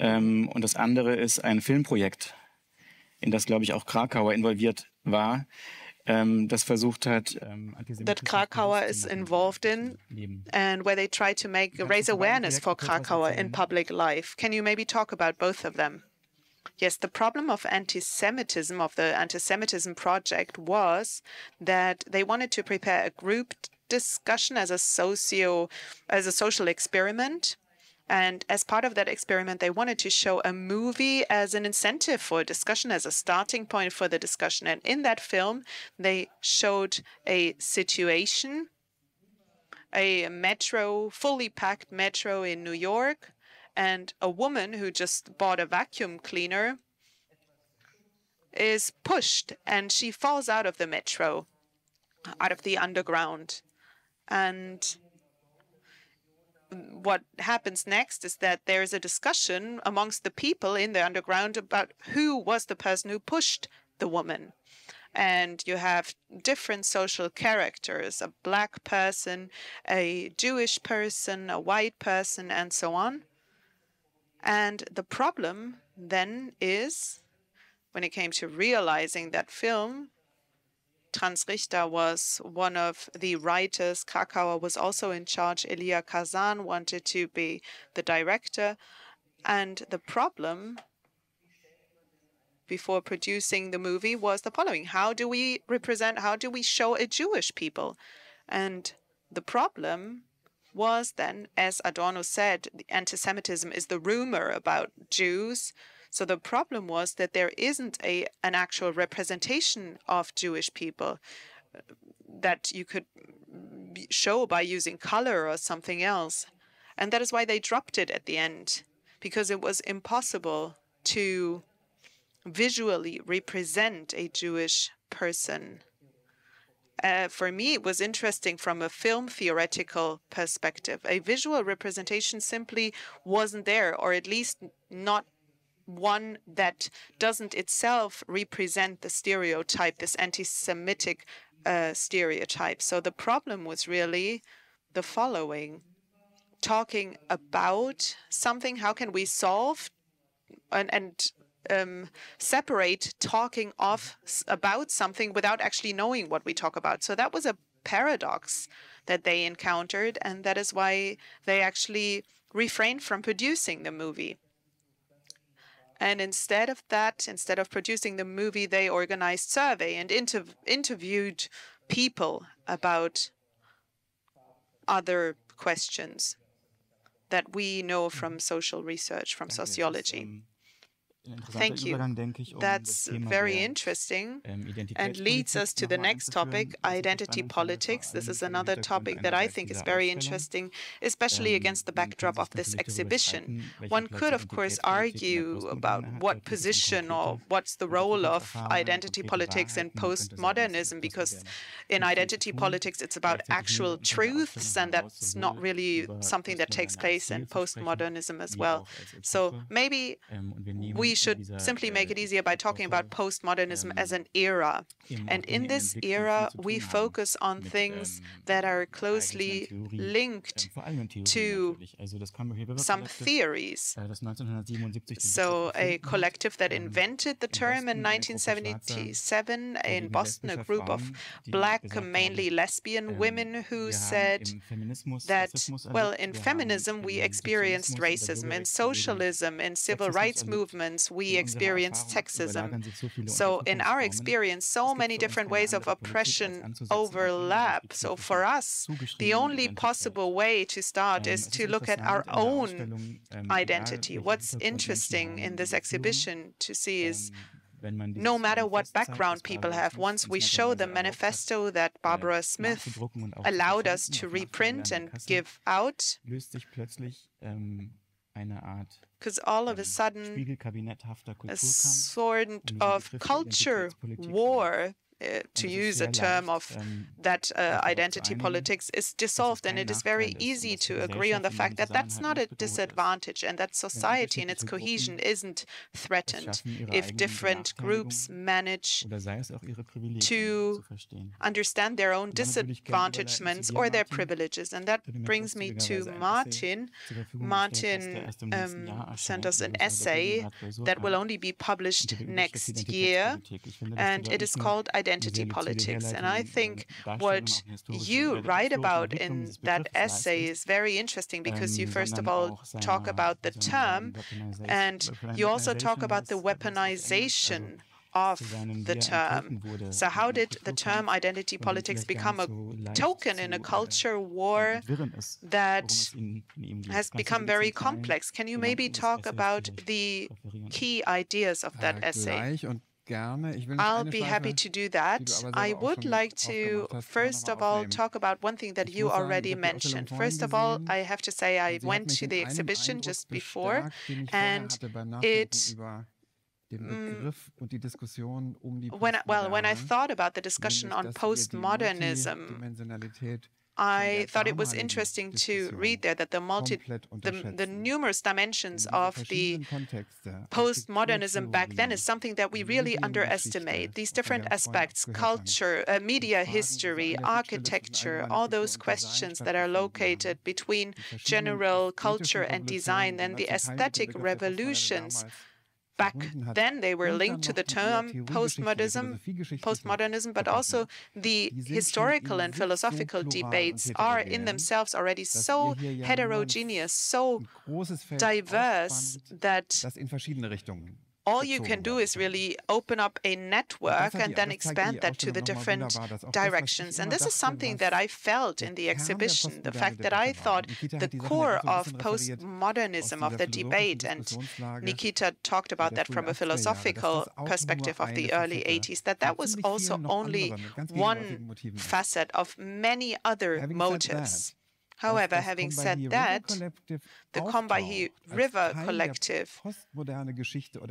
Und das andere ist ein Filmprojekt, in das, glaube ich, auch Krakauer involviert war, das versucht hat, that Krakauer is involved in, and where they try to raise awareness for Krakauer in public life. Can you maybe talk about both of them? Yes, the problem of anti-Semitism, of the anti-Semitism project, was that they wanted to prepare a group discussion as a social experiment. And as part of that experiment, they wanted to show a movie as an incentive for discussion, as a starting point for the discussion. And in that film, they showed a situation, a metro, fully packed metro in New York, and a woman who just bought a vacuum cleaner is pushed, and she falls out of the metro, out of the underground. And what happens next is that there is a discussion amongst the people in the underground about who was the person who pushed the woman. And you have different social characters, a black person, a Jewish person, a white person, and so on. And the problem then is, when it came to realizing that film, Transrichter was one of the writers. Krakauer was also in charge. Elia Kazan wanted to be the director. And the problem before producing the movie was the following. How do we show a Jewish people? And the problem was then, as Adorno said, the anti-Semitism is the rumor about Jews. So the problem was that there isn't an actual representation of Jewish people that you could show by using color or something else. And that is why they dropped it at the end, because it was impossible to visually represent a Jewish person. For me, it was interesting from a film theoretical perspective. A visual representation simply wasn't there, or at least not one that doesn't itself represent the stereotype, this anti-Semitic stereotype. So the problem was really the following. Talking about something, how can we solve and separate talking about something without actually knowing what we talk about? So that was a paradox that they encountered, and that is why they actually refrained from producing the movie. And instead of producing the movie, they organized survey and interviewed people about other questions that we know from social research, from sociology. Thank you. That's very interesting and leads us to the next topic, identity politics. This is another topic that I think is very interesting, especially against the backdrop of this exhibition. One could, of course, argue about what position or what's the role of identity politics in postmodernism, because in identity politics, it's about actual truths, and that's not really something that takes place in postmodernism as well. So maybe we should simply make it easier by talking about postmodernism as an era. And in this era, we focus on things that are closely linked to some theories. So a collective that invented the term in 1977 in Boston, a group of black, mainly lesbian women who said that, well, in feminism, we experienced racism. In socialism, in civil rights movements, we experienced sexism. So in our experience, so many different ways of oppression overlap. So for us, the only possible way to start is to look at our own identity. What's interesting in this exhibition to see is no matter what background people have, once we show the manifesto that Barbara Smith allowed us to reprint and give out, because all of a sudden, a sort of culture war, to use a term of that identity politics, is dissolved. And it is very easy to agree on the fact that that's not a disadvantage and that society and its cohesion isn't threatened if different groups manage to understand their own disadvantagements or their privileges. And that brings me to Martin. Martin sent us an essay that will only be published next year, and it is called identity politics. And I think what you write about in that essay is very interesting because you first of all talk about the term, and you also talk about the weaponization of the term. So how did the term identity politics become a token in a culture war that has become very complex? Can you maybe talk about the key ideas of that essay? I'll be happy to do that. I would like to, first of all, talk about one thing that you already mentioned. First of all, I have to say I went to the exhibition just before, and it when I thought about the discussion on postmodernism, I thought it was interesting to read there that the numerous dimensions of the postmodernism back then is something that we really underestimate. These different aspects, culture, media history, architecture, all those questions that are located between general culture and design, and the aesthetic revolutions. Back then, they were linked to the term postmodernism, but also the historical and philosophical debates are in themselves already so heterogeneous, so diverse that all you can do is really open up a network and then expand that to the different directions. And this is something that I felt in the exhibition, the fact that I thought the core of postmodernism, of the debate, and Nikita talked about that from a philosophical perspective of the early 80s, that was also only one facet of many other motives. However, having said that, the Combahee River Collective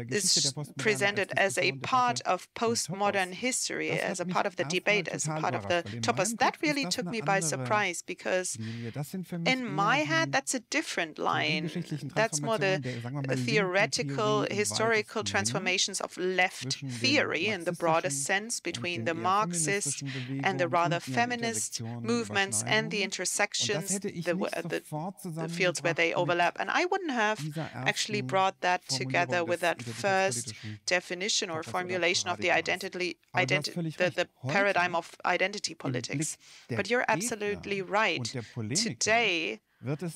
is presented as a part of postmodern history, as a part of the debate, as a part of the topos. That really took me by surprise because in my head, that's a different line. That's more the theoretical, historical transformations of left theory in the broadest sense between the Marxist and the rather feminist movements and the intersections, the fields where they overlap. And I wouldn't have actually brought that together with that first definition or formulation of the the paradigm of identity politics. But you're absolutely right. Today,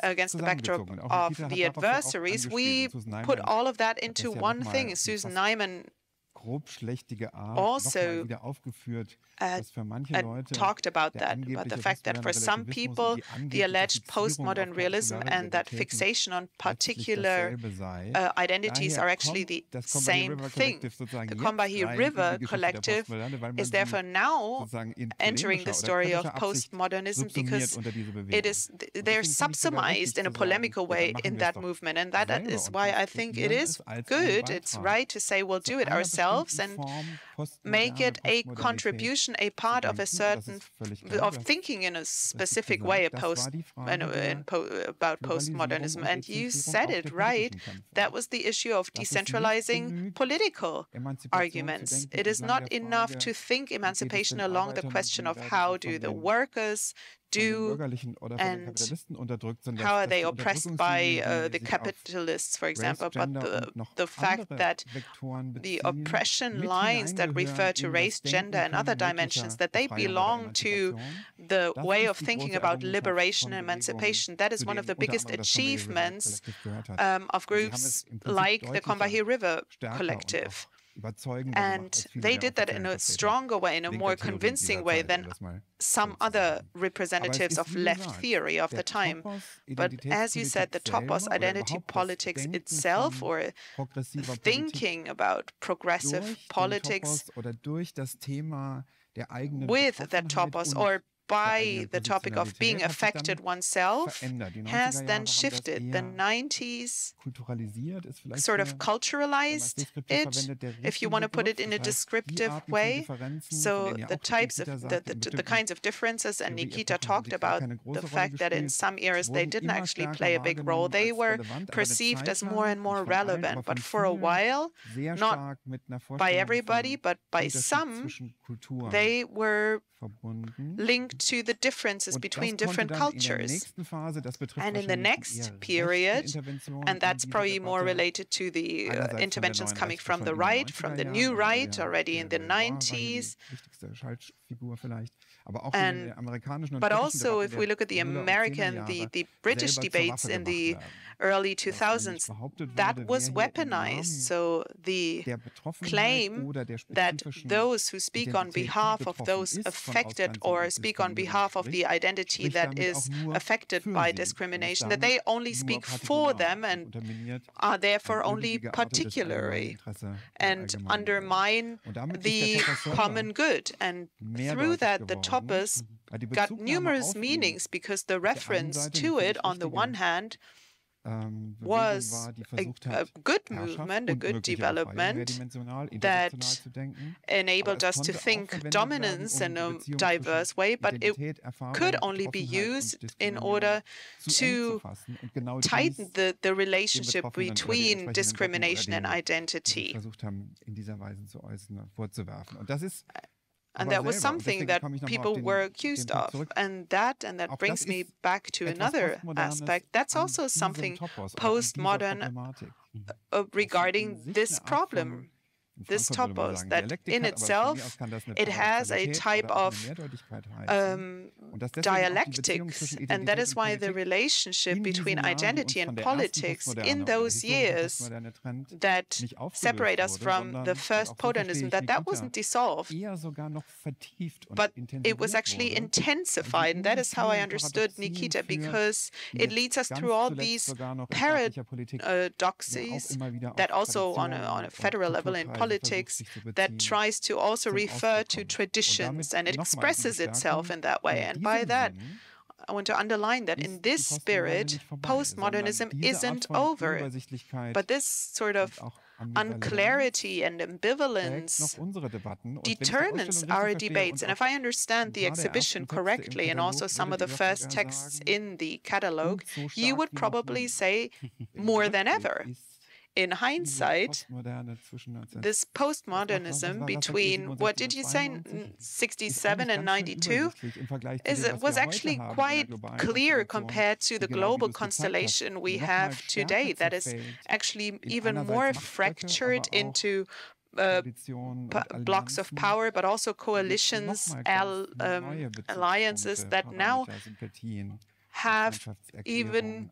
against the backdrop of the adversaries, we put all of that into one thing. Susan Nyman also talked about that, about the fact that for some people, the alleged postmodern realism and that fixation on particular identities are actually the same thing. The Combahee River Collective is therefore now entering the story of postmodernism because they're subsumized in a polemical way in that movement. And that is why I think it is good, it's right to say we'll do it ourselves and make it a contribution, a part of a certain of thinking in a specific way about postmodernism. And you said it right. That was the issue of decentralizing political arguments. It is not enough to think emancipation along the question of how do the workers do and how are they oppressed by the capitalists, for example, but the fact that the oppression lines that refer to race, gender, and other dimensions, that they belong to the way of thinking about liberation and emancipation. That is one of the biggest achievements of groups like the Combahee River Collective. And they did that in a stronger way, in a more convincing way than some other representatives of left theory of the time. But as you said, the topos identity politics itself, or thinking about progressive politics with that topos, or by the topic of being affected oneself, has then shifted. The 90s sort of culturalized it, if you want to put it in a descriptive way. So the types of the kinds of differences, and Nikita talked about the fact that in some eras they didn't actually play a big role. They were perceived as more and more relevant, but for a while, not by everybody, but by some, they were linked to the differences between different cultures. And in the next period, and that's probably more related to the interventions coming from the right, from the new right, already in the 90s. But also, if we look at the American, the British debates in the early 2000s, that was weaponized. So the claim that those who speak on behalf of those affected or speak on behalf of the identity that is affected by discrimination, that they only speak for them and are therefore only particularly and undermine the common good. And through that, the topos got numerous meanings because the reference to it, on the one hand, was a good movement, a good development that enabled us to think dominance in a diverse way, but it could only be used in order to tighten the relationship between discrimination and identity. And that was something that people were accused of. And that brings me back to another aspect. That's also something postmodern regarding this problem, this topos, that in itself, it has a type of dialectics, and that is why the relationship between identity and politics in those years that separate us from the first modernism, that wasn't dissolved, but it was actually intensified. And that is how I understood Nikita, because it leads us through all these paradoxes that also on a federal level in politics that tries to also refer to traditions, and it expresses itself in that way. And by that, I want to underline that in this spirit, postmodernism isn't over, but this sort of unclarity and ambivalence determines our debates. And if I understand the exhibition correctly, and also some of the first texts in the catalogue, you would probably say more than ever. In hindsight, this postmodernism between, what did you say, 67 and 92, was actually quite clear compared to the global constellation we have today, that is actually even more fractured into blocks of power, but also coalitions, alliances that now have even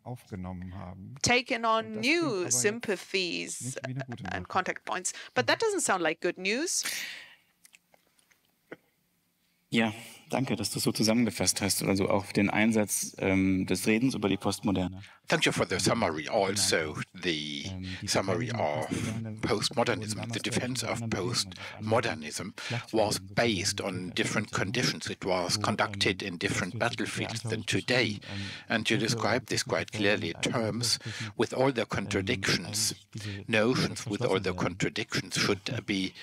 taken on new sympathies and contact points. But that doesn't sound like good news. Ja, danke, dass du so zusammengefasst hast, also auch den Einsatz des Redens über die Postmoderne. Thank you for the summary. Also, the summary of postmodernism, the defense of postmodernism, was based on different conditions. It was conducted in different battlefields than today. And you describe this quite clearly in terms with all the contradictions. Notions with all the contradictions should be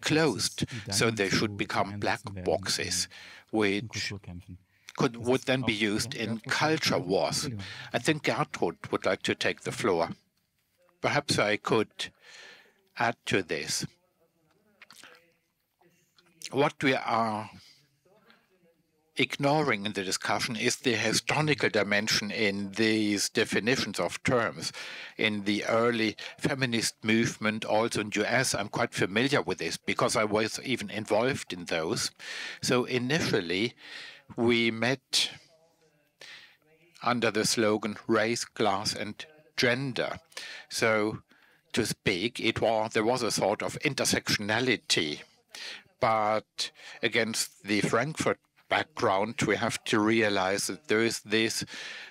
closed, so they should become black boxes, which would then be used in culture wars. I think Gertrud would like to take the floor. Perhaps I could add to this. What we are ignoring in the discussion is the historical dimension in these definitions of terms. In the early feminist movement, also in the US, I'm quite familiar with this because I was even involved in those. So initially, we met under the slogan race, class, and gender. So to speak, there was a sort of intersectionality. But against the Frankfurt background, we have to realize that there is this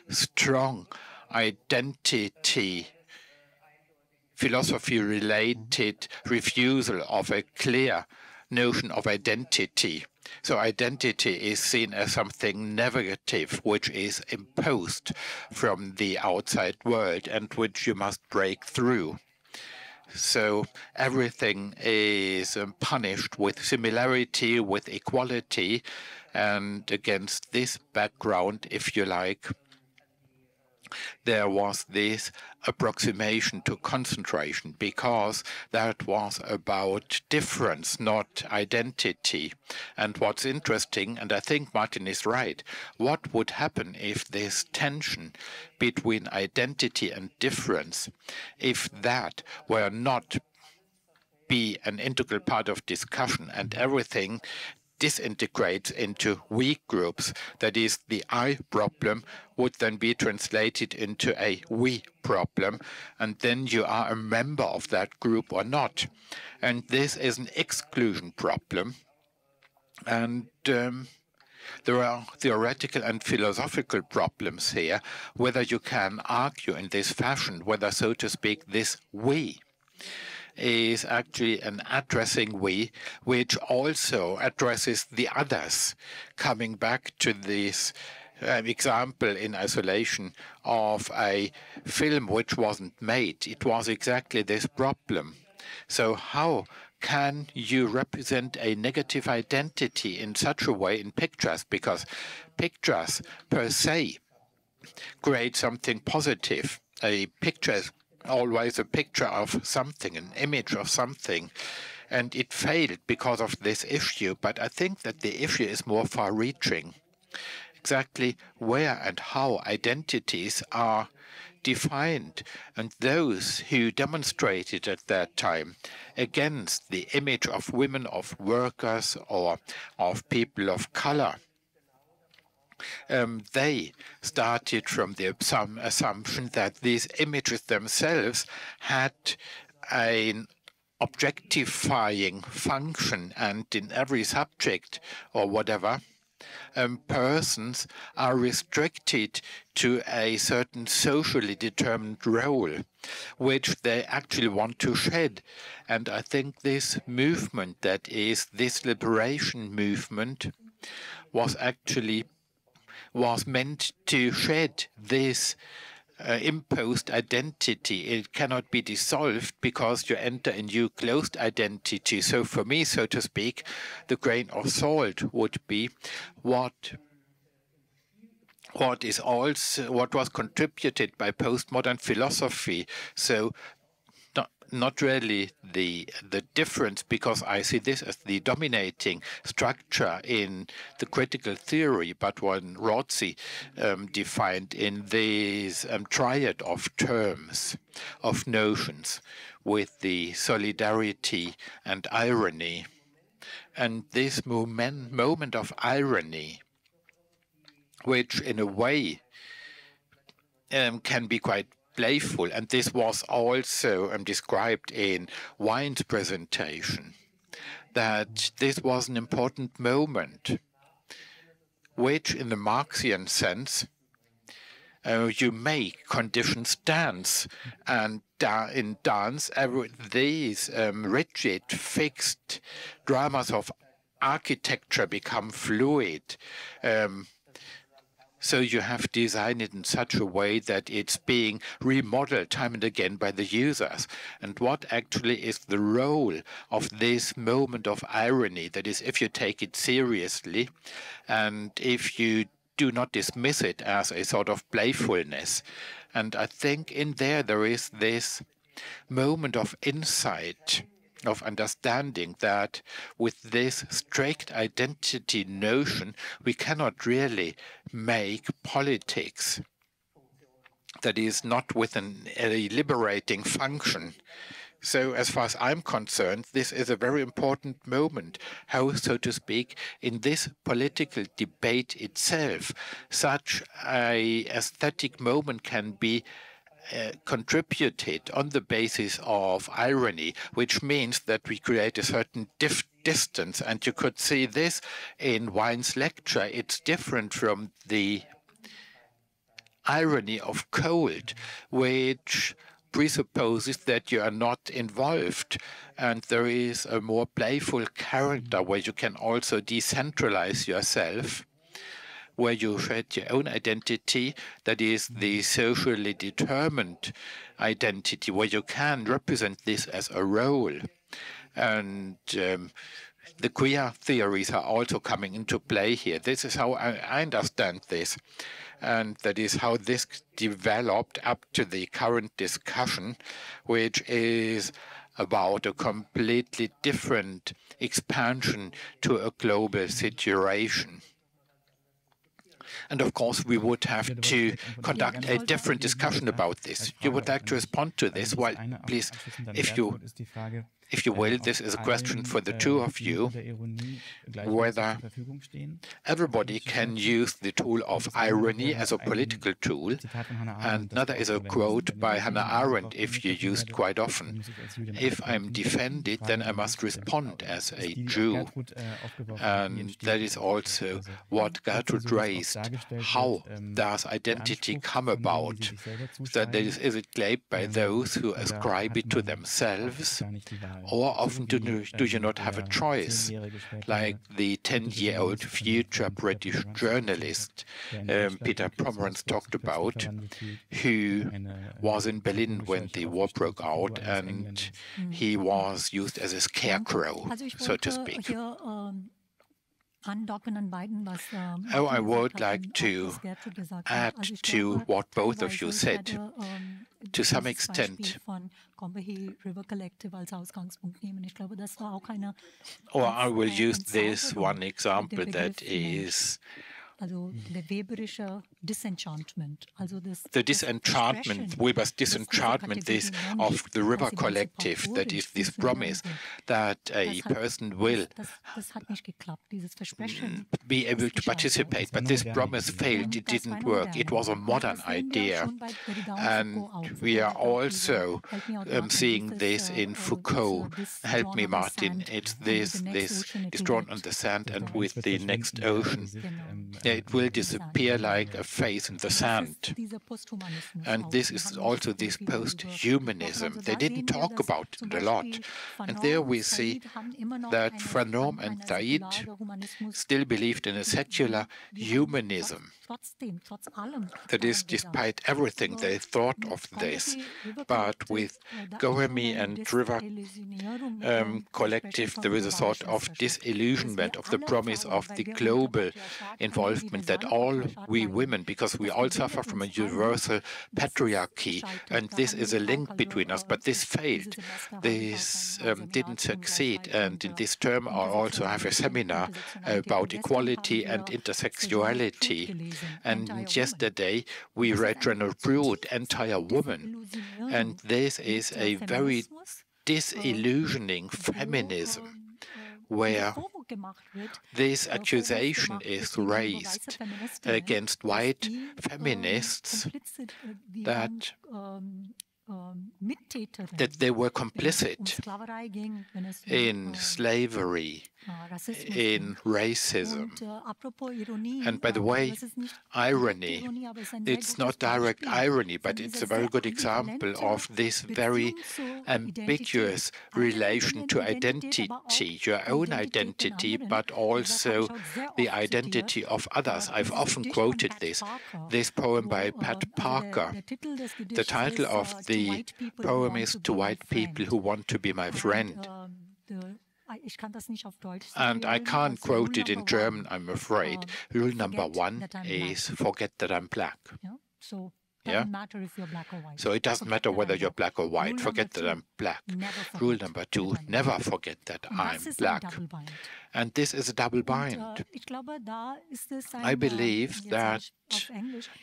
strong identity, philosophy-related refusal of a clear notion of identity. So identity is seen as something negative, which is imposed from the outside world and which you must break through. So everything is punished with similarity, with equality. And against this background, if you like, there was this approximation to concentration, because that was about difference, not identity. And what's interesting, and I think Martin is right, what would happen if this tension between identity and difference, if that were not be an integral part of discussion and everything disintegrates into weak groups, that is, the I problem would then be translated into a we problem, and then you are a member of that group or not. And this is an exclusion problem. And there are theoretical and philosophical problems here, whether you can argue in this fashion, whether, so to speak, this we is actually an addressing we, which also addresses the others. Coming back to this example in isolation of a film which wasn't made, it was exactly this problem. So how can you represent a negative identity in such a way in pictures? Because pictures per se create something positive. A picture is always a picture of something, an image of something, and it failed because of this issue. But I think that the issue is more far-reaching. Exactly where and how identities are defined, and those who demonstrated at that time against the image of women, of workers, or of people of color, they started from the assumption that these images themselves had an objectifying function, and in every subject or whatever, persons are restricted to a certain socially determined role, which they actually want to shed. And I think this movement, that is this liberation movement, was meant to shed this imposed identity. It cannot be dissolved because you enter a new closed identity. So for me, so to speak, the grain of salt would be what was contributed by postmodern philosophy. So not really the difference, because I see this as the dominating structure in the critical theory, but one Rorty defined in this triad of terms, of notions, with the solidarity and irony. And this moment of irony, which in a way can be quite playful, and this was also described in Wine's presentation, that this was an important moment, which in the Marxian sense, you make conditions dance, and in dance, these rigid, fixed dramas of architecture become fluid. So you have designed it in such a way that it's being remodeled time and again by the users. And what actually is the role of this moment of irony? That is, if you take it seriously and if you do not dismiss it as a sort of playfulness. And I think in there is this moment of insight, of understanding that with this strict identity notion, we cannot really make politics. That is not with a liberating function. So as far as I'm concerned, this is a very important moment, how, so to speak, in this political debate itself, such a aesthetic moment can be contributed on the basis of irony, which means that we create a certain distance. And you could see this in Wine's lecture. It's different from the irony of cold, which presupposes that you are not involved, and there is a more playful character where you can also decentralize yourself, where you shed your own identity, that is the socially determined identity, where you can represent this as a role. And The queer theories are also coming into play here. This is how I understand this. And that is how this developed up to the current discussion, which is about a completely different expansion to a global situation. And of course, we would have to conduct a different discussion about this. You would like to respond to this? Well, please, if you will, this is a question for the two of you, whether everybody can use the tool of irony as a political tool. And another is a quote by Hannah Arendt, if you used quite often. If I'm defended, then I must respond as a Jew. And that is also what Gertrud raised. How does identity come about? That is it claimed by those who ascribe it to themselves? Or often do you not have a choice, like the 10-year-old future British journalist Peter Pomerantz talked about, who was in Berlin when the war broke out, and he was used as a scarecrow, so to speak. I would like to add to what both of you said. To some extent, or I will use this one example that is the disenchantment, Weber's disenchantment, this of the river collective, that is this promise that a person will be able to participate. But this promise failed, it didn't work. It was a modern idea. And we are also seeing this in Foucault. Help me, Martin. It's this is drawn on the sand, and with the next ocean, it will disappear like a face in the sand. And this is also this post-humanism. They didn't talk about it a lot. And there we see that Fanon and Said still believed in a secular humanism. That is, despite everything they thought of this. But with Gohemy and River Collective, there is a sort of disillusionment of the promise of the global involvement that all we women, because we all suffer from a universal patriarchy, and this is a link between us, but this failed. This didn't succeed, and in this term I also have a seminar about equality and intersexuality. And yesterday we read Ronald Brood, Entire Woman, and this is a very disillusioning feminism, where this accusation is raised against white feminists that they were complicit in slavery, in racism. And by the way, irony, it's not direct irony, but it's a very good example of this very ambiguous relation to identity, your own identity, but also the identity of others. I've often quoted this poem by Pat Parker. The title of the poem is To White People Who Want to Be My Friend. And I can't quote it in German, I'm afraid. Rule number one is forget that I'm black. Yeah? Matter if you're black or white. So it doesn't matter whether you're black or white. Forget that I'm black. Rule number two, never forget that I'm black. And this is a double bind. I believe that,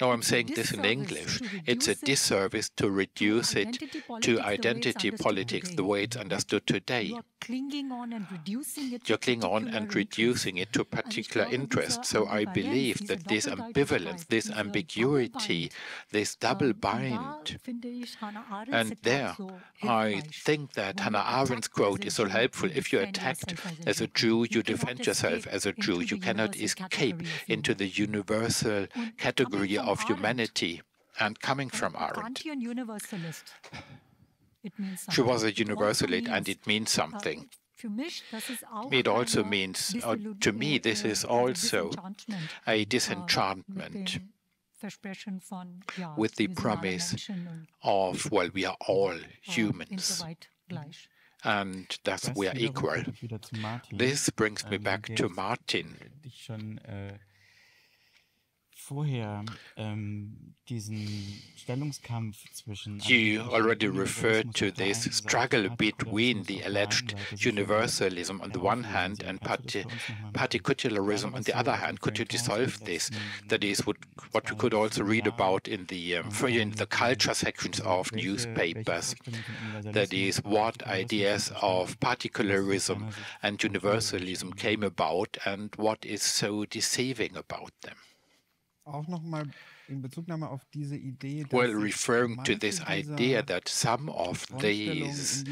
no, I'm saying this in English, it's a disservice to reduce it to identity politics the way it's understood today. You're clinging on and reducing it to particular interests. So I believe that this ambivalence, this ambiguity, this double bind, and there I think that Hannah Arendt's quote is so helpful. If you're attacked as a Jew, you defend yourself as a Jew. You cannot escape into the universal category of humanity. And coming from Arendt, she was a universalist, and it means something. It also means, to me, this is also a disenchantment with the promise of, well, we are all humans. and thus we are equal. This brings me back to Martin. You already referred to this struggle between the alleged universalism on the one hand and particularism on the other hand. Could you dissolve this? That is what you could also read about in the culture sections of newspapers. That is what ideas of particularism and universalism came about and what is so deceiving about them. Well, referring to this idea that some of these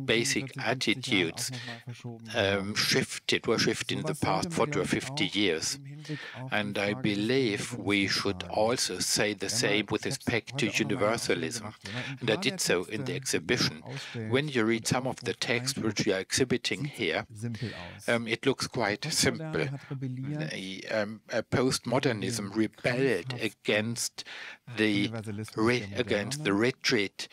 basic attitudes were shifted in the past 40 or 50 years. And I believe we should also say the same with respect to universalism. And I did so in the exhibition. When you read some of the text which we are exhibiting here, it looks quite simple. Postmodernism rebelled against the rigid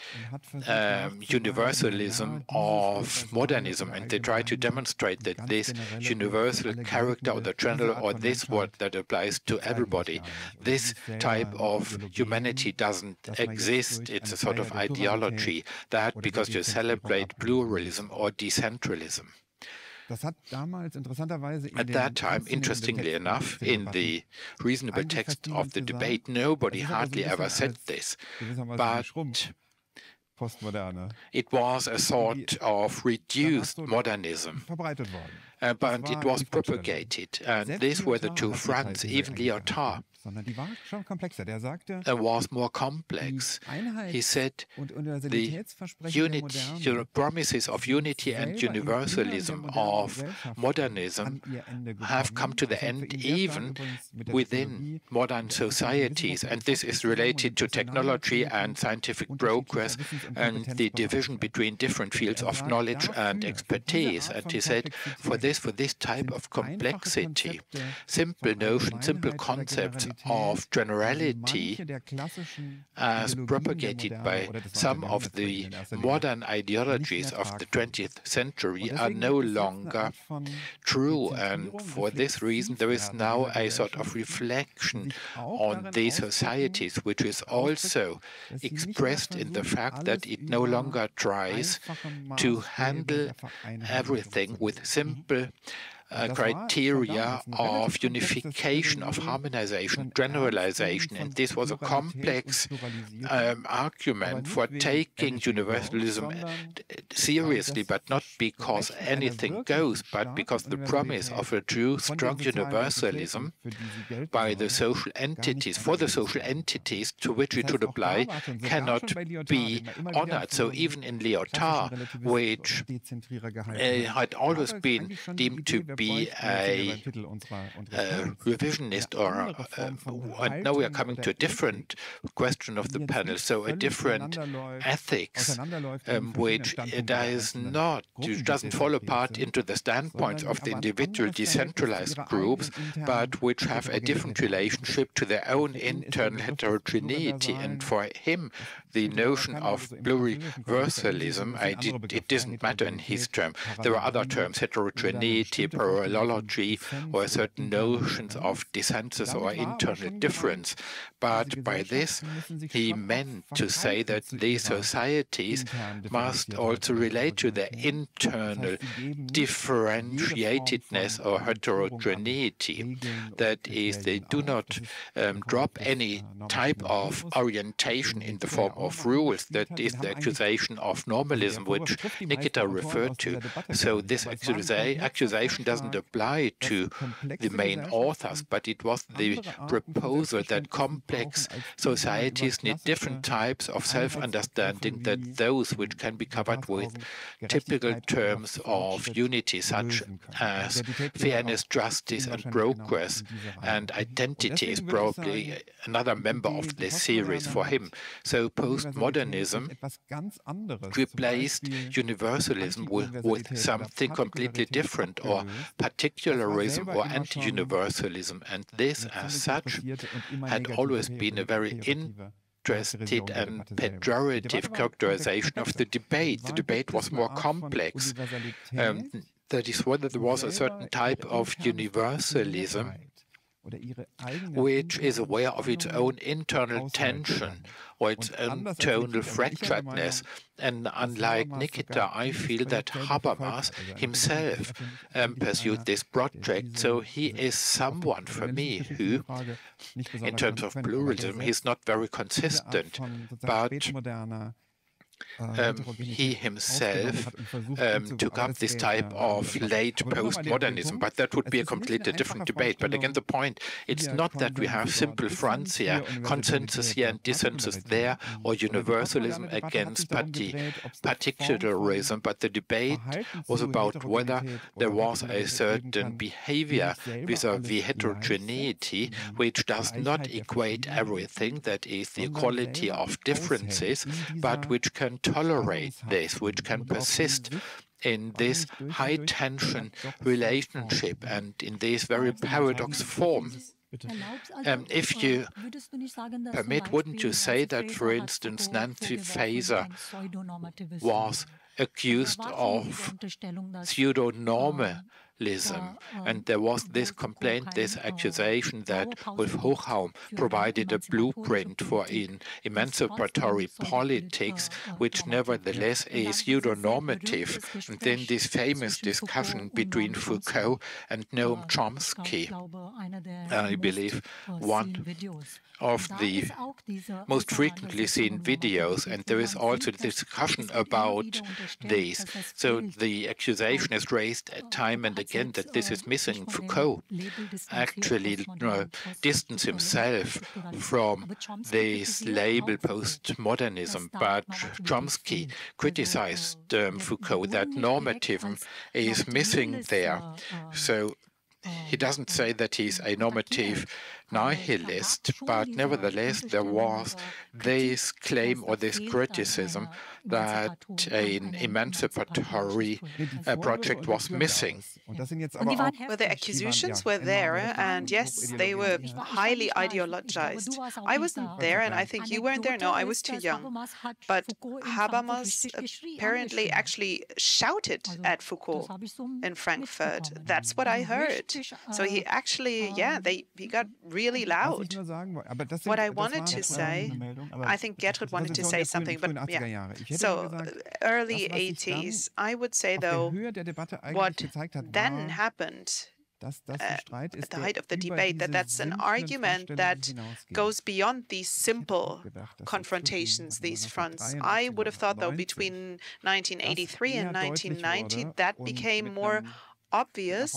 universalism of modernism, and they try to demonstrate that this universal character or the general or this word that applies to everybody, this type of humanity doesn't exist. It's a sort of ideology that because you celebrate pluralism or decentralism. At that time, interestingly enough, in the reasonable text of the debate, nobody hardly ever said this, but it was a sort of reduced modernism. But it was propagated, and these were the two fronts. Even Lyotard was more complex. He said the promises of unity and universalism of modernism have come to the end even within modern societies, and this is related to technology and scientific progress and the division between different fields of knowledge and expertise. And he said, for this type of complexity, simple notions, simple concepts of generality as propagated by some of the modern ideologies of the 20th century are no longer true. And for this reason, there is now a sort of reflection on these societies, which is also expressed in the fact that it no longer tries to handle everything with simple criteria of unification, of harmonization, generalization. And this was a complex argument for taking universalism seriously, but not because anything goes, but because the promise of a true, strong universalism by the social entities, for the social entities to which it should apply, cannot be honored. So even in Lyotard, which had always been deemed to be a revisionist, and now we are coming to a different question of the panel, so a different ethics, which doesn't fall apart into the standpoints of the individual decentralized groups, but which have a different relationship to their own internal heterogeneity. And for him, the notion of pluriversalism, it doesn't matter in his term. There are other terms, heterogeneity, parallelology, or certain notions of dissensus or internal difference. But by this, he meant to say that these societies must also relate to their internal differentiatedness or heterogeneity. That is, they do not drop any type of orientation in the form of rules. That is the accusation of normalism, which Nikita referred to. So this accusation doesn't apply to the main authors, but it was the proposal that complex societies need different types of self-understanding than those which can be covered with typical terms of unity, such as fairness, justice, and progress. And identity is probably another member of this series for him. So postmodernism replaced universalism with something completely different, or particularism or anti-universalism. And this, as such, had always been a very interested in pejorative characterization of the debate. The debate was more complex. That is whether there was a certain type of universalism which is aware of its own internal tension or its internal fracturedness. And unlike Nikita, I feel that Habermas himself pursued this project. So he is someone for me who, in terms of pluralism, he's not very consistent, but he himself took up this type of late postmodernism, but that would be a completely different debate. But again, the point, it's not that we have simple fronts here, consensus here and dissensus there, or universalism against particularism, but the debate was about whether there was a certain behavior vis-à-vis heterogeneity, which does not equate everything, that is the equality of differences, but which can tolerate this, which can persist in this high-tension relationship and in this very paradox form. If you permit, wouldn't you say that, for instance, Nancy Faeser was accused of pseudo-normalism, and there was this complaint, this accusation that Wolf Hochhaum provided a blueprint for emancipatory politics, which nevertheless is pseudo-normative. And then this famous discussion between Foucault and Noam Chomsky, I believe one of the most frequently seen videos, and there is also discussion about this. So the accusation is raised time and again that this is missing. Foucault actually distanced himself from this label postmodernism, but Chomsky criticized Foucault that normatism is missing there. So he doesn't say that he's a normative nihilist, but nevertheless there was this claim or this criticism that an emancipatory project was missing. Well, the accusations were there, and yes, they were highly ideologized. I wasn't there, and I think you weren't there. No, I was too young. But Habermas apparently actually shouted at Foucault in Frankfurt. That's what I heard. So he actually, he got really loud. What I wanted to say, I think Gertrud wanted to say something, but yeah. So early 80s, I would say though, what then happened at the height of the debate, that's an argument that goes beyond these simple confrontations, these fronts. I would have thought though between 1983 and 1990, that became more obvious,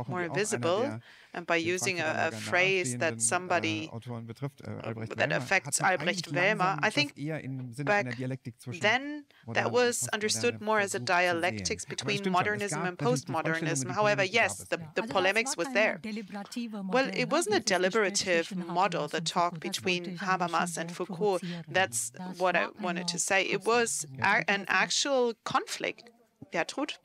more visible, and by using a phrase that somebody that affects Albrecht Welmer, I think back then that was understood more as a dialectics between modernism and postmodernism. However, yes, the polemics was there. Well, it wasn't a deliberative model, the talk between Habermas and Foucault. That's what I wanted to say. It was an actual conflict. Gertrud?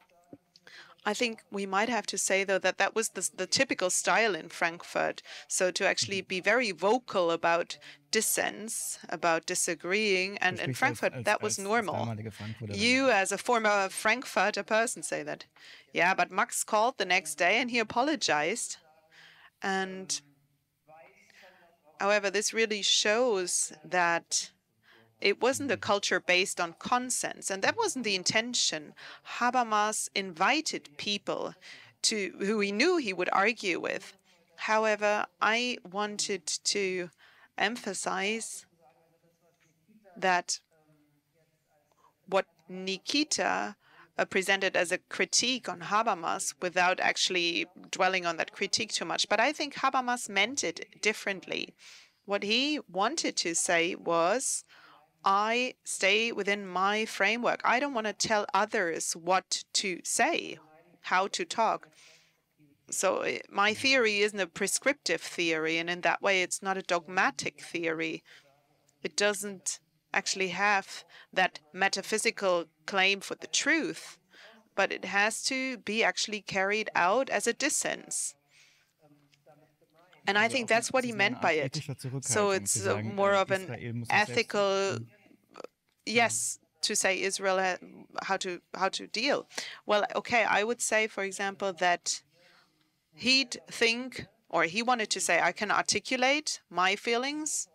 I think we might have to say, though, that that was the typical style in Frankfurt. So to actually be very vocal about dissents, about disagreeing, and in Frankfurt, that was normal. You, as a former Frankfurter person, say that. Yeah, but Max called the next day and he apologized. And however, this really shows that it wasn't a culture based on consensus, and that wasn't the intention. Habermas invited people who he knew he would argue with. However, I wanted to emphasize that what Nikita presented as a critique on Habermas without actually dwelling on that critique too much, but I think Habermas meant it differently. What he wanted to say was, I stay within my framework. I don't want to tell others what to say, how to talk. So my theory isn't a prescriptive theory, and in that way it's not a dogmatic theory. It doesn't actually have that metaphysical claim for the truth, but it has to be actually carried out as a dissent. And I think that's what he meant by it. So it's more of an ethical, yes, to say Israel how to deal. Well, okay, I would say, for example, that he'd think, or he wanted to say, I can articulate my feelings,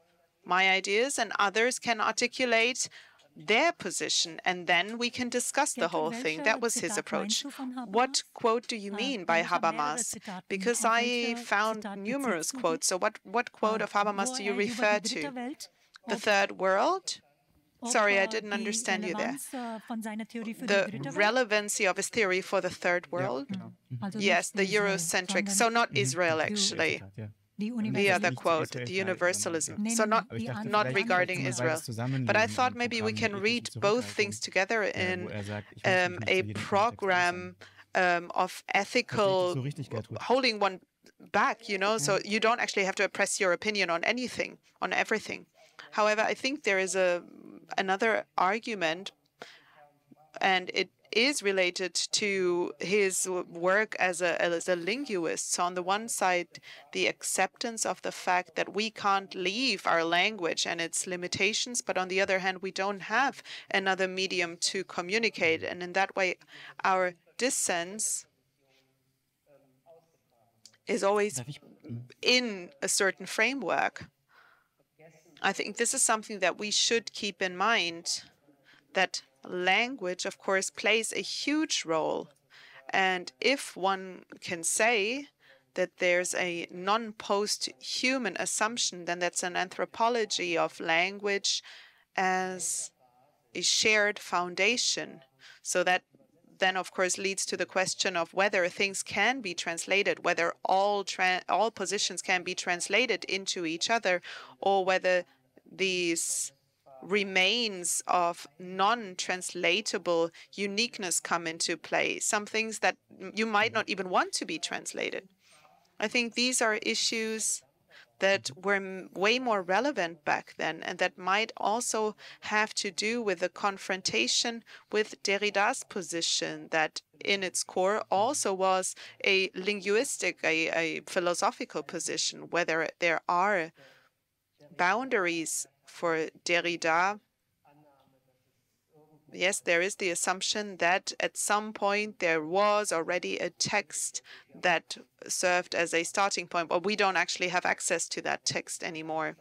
my ideas, and others can articulate their position, and then we can discuss the whole thing. That was his approach. What quote do you mean by Habermas? Because I found numerous quotes. So what quote of Habermas do you refer to? The third world? Sorry, I didn't understand you there. The relevancy of his theory for the third world? Yes, the Eurocentric. So not Israel, actually. The other quote, the universalism. So not regarding Israel. But I thought maybe we can read both things together in a program of ethical, holding one back, you know, so you don't actually have to press your opinion on anything, on everything. However, I think there is another argument, and it is related to his work as a linguist. So on the one side, the acceptance of the fact that we can't leave our language and its limitations, but on the other hand, we don't have another medium to communicate. And in that way, our dissent is always in a certain framework. I think this is something that we should keep in mind, that language, of course, plays a huge role. And if one can say that there's a non-post-human assumption, then that's an anthropology of language as a shared foundation. So that then, of course, leads to the question of whether things can be translated, whether all positions can be translated into each other, or whether these remains of non-translatable uniqueness come into play, some things that you might not even want to be translated. I think these are issues that were way more relevant back then, and that might also have to do with the confrontation with Derrida's position, that in its core also was a linguistic, a philosophical position, whether there are boundaries for Derrida. Yes, there is the assumption that at some point there was already a text that served as a starting point, but we don't actually have access to that text anymore.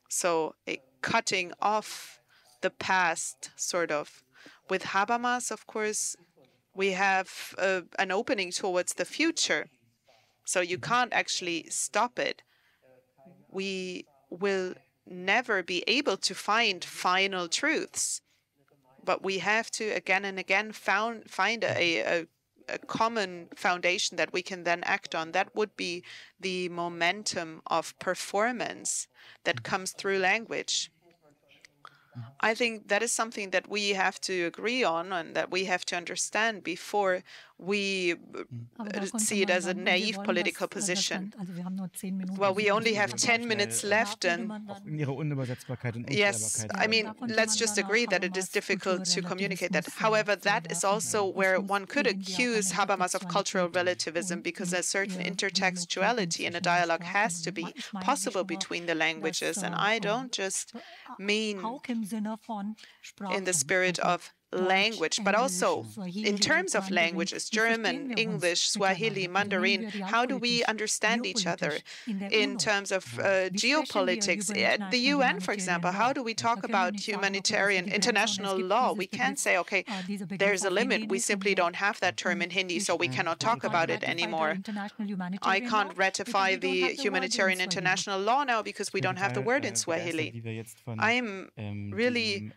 So a cutting off the past, sort of. With Habermas, of course, we have an opening towards the future. So you can't actually stop it. We will never be able to find final truths, but we have to again and again find a common foundation that we can then act on. That would be the momentum of performance that comes through language. I think that is something that we have to agree on and that we have to understand before we see it as a naive political position. Well, we only have 10 minutes left, and yes, I mean, let's just agree that it is difficult to communicate that. However, that is also where one could accuse Habermas of cultural relativism, because a certain intertextuality in a dialogue has to be possible between the languages. And I don't just mean in the spirit of language, but also in terms of languages, German, English, Swahili, Mandarin. How do we understand each other in terms of geopolitics? At the UN, for example, how do we talk about humanitarian international law? We can't say, okay, there's a limit. We simply don't have that term in Hindi, so we cannot talk about it anymore. I can't ratify the humanitarian international law now because we don't have the word in Swahili. I'm really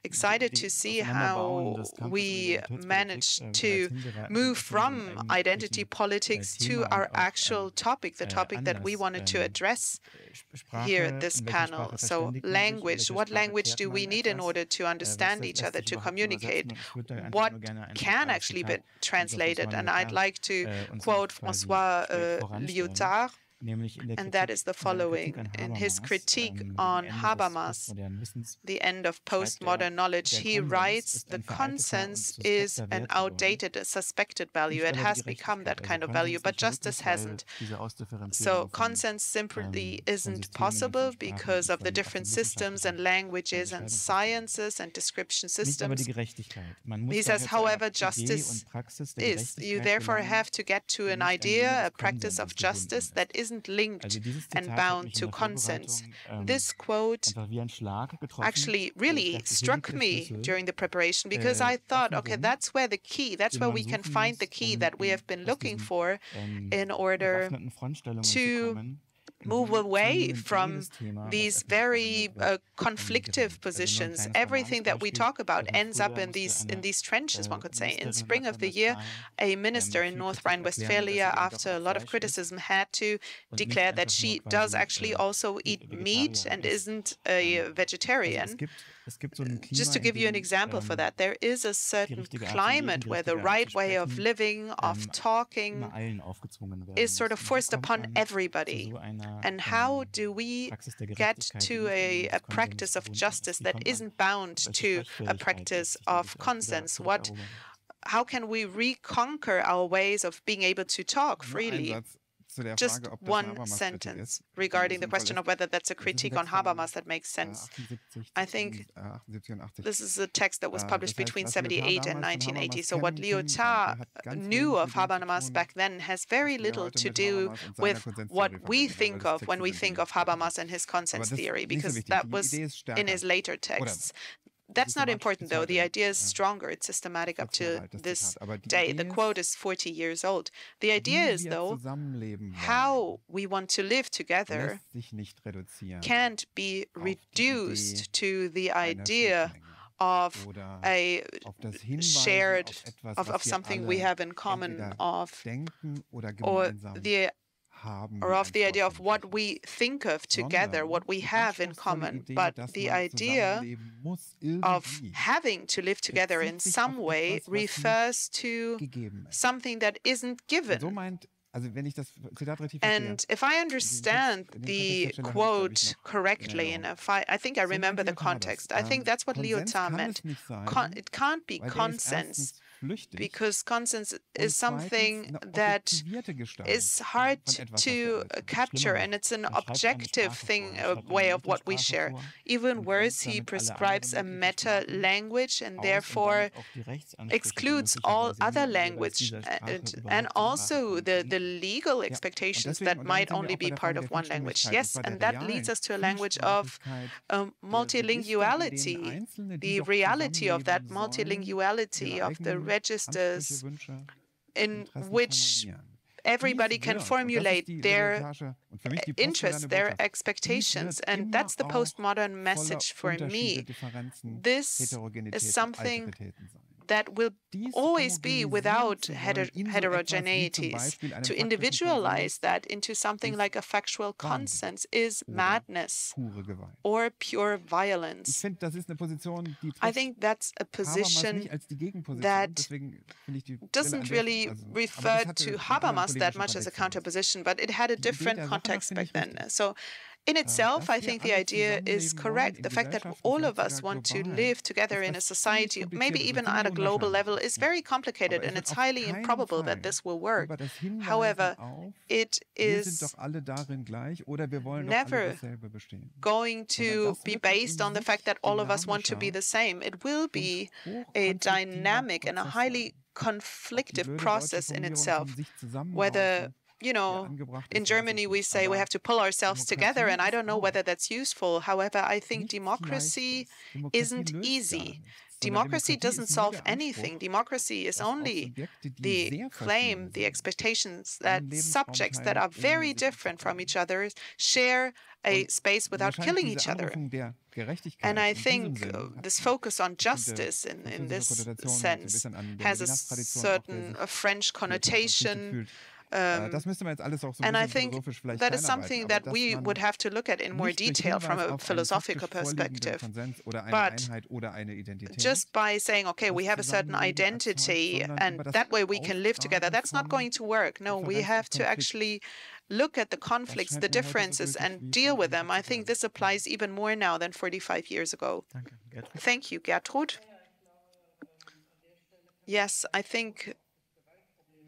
excited to see how we managed to move from identity politics to our actual topic, the topic that we wanted to address here at this panel. So language, what language do we need in order to understand each other, to communicate? What can actually be translated? And I'd like to quote François Lyotard, and that is the following. In his critique on Habermas, The End of Postmodern Knowledge, he writes, the consensus is an outdated, suspected value. It has become that kind of value, but justice hasn't. So consensus simply isn't possible because of the different systems and languages and sciences and description systems. He says, however, justice is. You therefore have to get to an idea, a practice of justice that isn't linked and bound to consensus. This quote actually really struck me during the preparation because I thought, okay, that's where the key, that's where we can find the key that we have been looking for in order to move away from these very conflictive positions. Everything that we talk about ends up in these trenches, one could say. In spring of the year, a minister in North Rhine-Westphalia, after a lot of criticism, had to declare that she does actually also eat meat and isn't a vegetarian. Just to give you an example for that, there is a certain climate where the right way of living, of talking, is sort of forced upon everybody. And how do we get to a practice of justice that isn't bound to a practice of consensus? How can we reconquer our ways of being able to talk freely? Just one sentence regarding the question of whether that's a critique on Habermas that makes sense. I think this is a text that was published between 1978 and 1980. So what Lyotard knew of Habermas back then has very little to do with what we think of when we think of Habermas and his consensus theory, because that was in his later texts. That's not important, though. The idea is stronger. It's systematic up to this day. The quote is 40 years old. The idea is, though, how we want to live together can't be reduced to the idea of a shared, of something we have in common, or of the idea of what we think of together, what we have in common, but the idea of having to live together in some way refers to something that isn't given. And if I understand the quote correctly, and if I think I remember the context, I think that's what Lyotard meant. It can't be consensus, because consensus is something that is hard to capture, and it's an objective thing, a way of what we share. Even worse, he prescribes a meta-language and therefore excludes all other language and also the legal expectations that might only be part of one language. Yes, and that leads us to a language of multilinguality, the reality of that multilinguality of the registers in which everybody can formulate their interests, their expectations. And that's the postmodern message for me. This is something that will always be without heterogeneities. To individualize that into something like a factual consensus is madness or pure violence. I think that's a position that doesn't really refer to Habermas that much as a counterposition, but it had a different context back then. So in itself, I think the idea is correct. The fact that all of us want to live together in a society, maybe even at a global level, is very complicated, and it's highly improbable that this will work. However, it is never going to be based on the fact that all of us want to be the same. It will be a dynamic and a highly conflictive process in itself, whether in Germany, we say we have to pull ourselves together, and I don't know whether that's useful. However, I think democracy isn't easy. Democracy doesn't solve anything. Democracy is only the claim, the expectations that subjects that are very different from each other share a space without killing each other. And I think this focus on justice in this sense has a certain French connotation. And I think that is something that we would have to look at in more detail from a philosophical perspective. But just by saying, okay, we have a certain identity and that way we can live together, that's not going to work. No, we have to actually look at the conflicts, the differences, and deal with them. I think this applies even more now than 45 years ago. Thank you, Gertrud. Yes, I think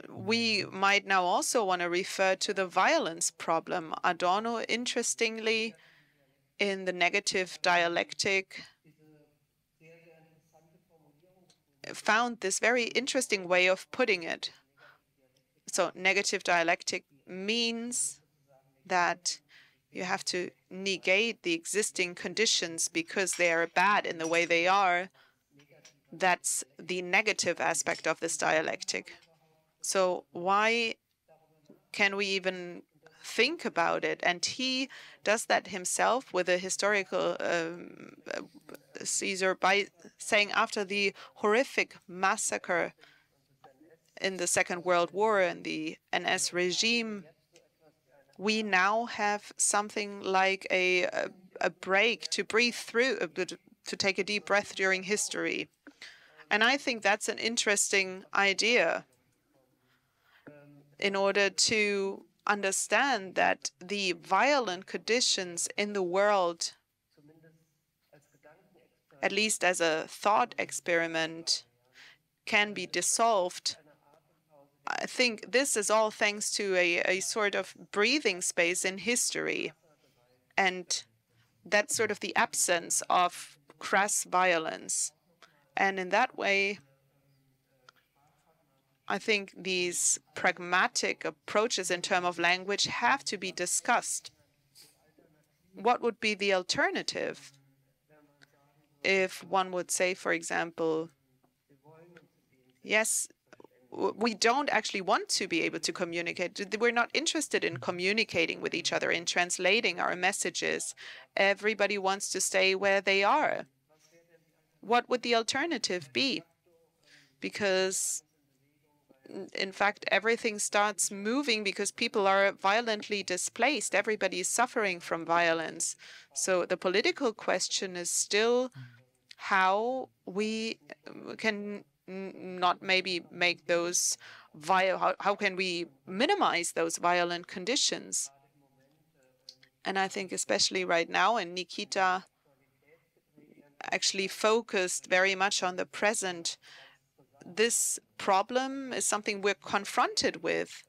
we might now also want to refer to the violence problem. Adorno, interestingly, in the negative dialectic, found this very interesting way of putting it. So negative dialectic means that you have to negate the existing conditions because they are bad in the way they are. That's the negative aspect of this dialectic. So why can we even think about it? And he does that himself with a historical Caesar by saying after the horrific massacre in the Second World War and the NS regime, we now have something like a break to breathe through, to take a deep breath during history. And I think that's an interesting idea in order to understand that the violent conditions in the world, at least as a thought experiment, can be dissolved. I think this is all thanks to a sort of breathing space in history, and that's sort of the absence of crass violence. And in that way, I think these pragmatic approaches in terms of language have to be discussed. What would be the alternative? If one would say, for example, yes, we don't actually want to be able to communicate. We're not interested in communicating with each other, in translating our messages. Everybody wants to stay where they are. What would the alternative be? Because, in fact, everything starts moving because people are violently displaced. Everybody is suffering from violence. So the political question is still how we can not maybe make those how can we minimize those violent conditions? And I think especially right now, and Nikita actually focused very much on the present, this problem is something we're confronted with.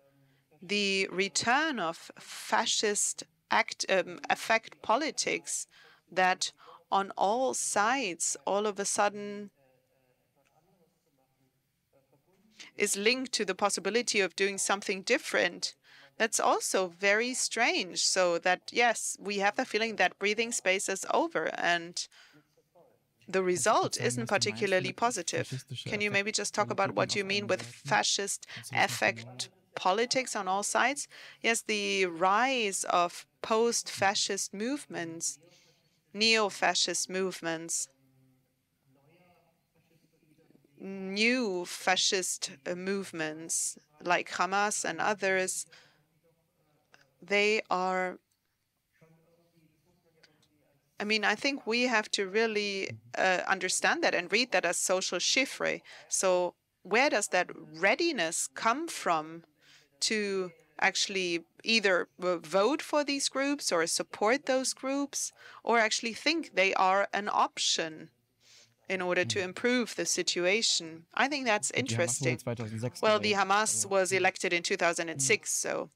The return of fascist affect politics that on all sides all of a sudden is linked to the possibility of doing something different. That's also very strange. So that, yes, we have the feeling that breathing space is over and the result isn't particularly positive. Can you maybe just talk about what you mean with fascist affect politics on all sides? Yes, the rise of post-fascist movements, neo-fascist movements, new fascist movements like Hamas and others, they are, I mean, I think we have to really understand that and read that as social chiffre. So where does that readiness come from to actually either vote for these groups or support those groups or actually think they are an option in order to improve the situation? I think that's interesting. Well, the Hamas was elected in 2006, so,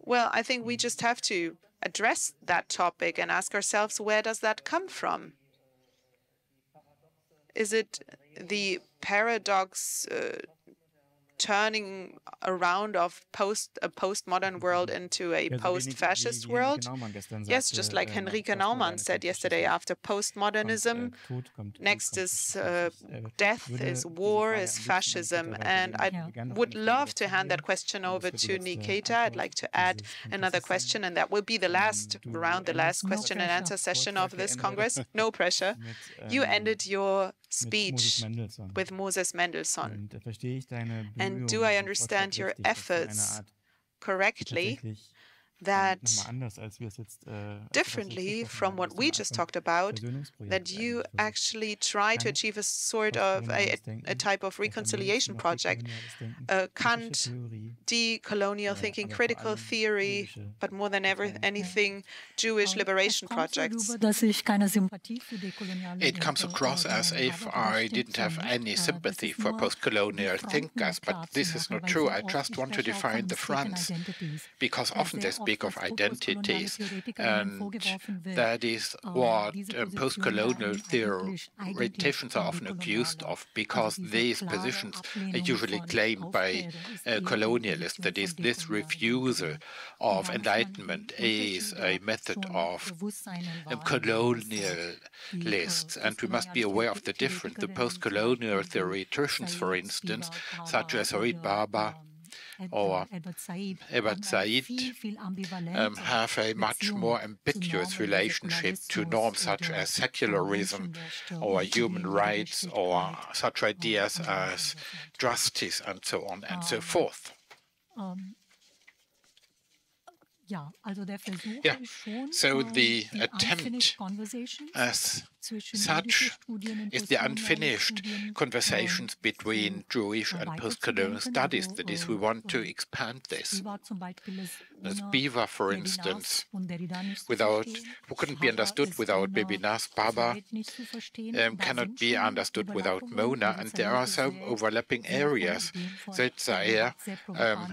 well, I think we just have to address that topic and ask ourselves, where does that come from? Is it the paradox turning around of a postmodern world into a post-fascist world? Yes, just like Henrike Naumann said yesterday, after postmodernism, next is death, is war, is fascism. And I would love to hand that question over to Nikita. I'd like to add another question, and that will be the last round, the last question and answer session of this Congress. No pressure. You ended your speech with Moses Mendelssohn. And do I understand understand your efforts correctly, that differently from what we just talked about, that you actually try to achieve a sort of a type of reconciliation project, Kant, decolonial thinking, critical theory, but more than anything, Jewish liberation projects. It comes across as if I didn't have any sympathy for postcolonial thinkers, but this is not true. I just want to define the fronts, because often they speak of identities, and that is what postcolonial theoreticians are often accused of, because these positions are usually claimed by colonialists. That is, this refusal of enlightenment is a method of colonialists, and we must be aware of the difference. The postcolonial theoreticians, for instance, such as Said Baba or Ebert Said, have a much more ambiguous relationship to norms such as secularism or human rights or such ideas as justice and so on and so forth. So the attempt as such is the unfinished conversations between Jewish and postcolonial studies. That is, we want to expand this. As Biwa, for instance, who couldn't be understood without Bebinas, Baba cannot be understood without Mona, and there are some overlapping areas that Saar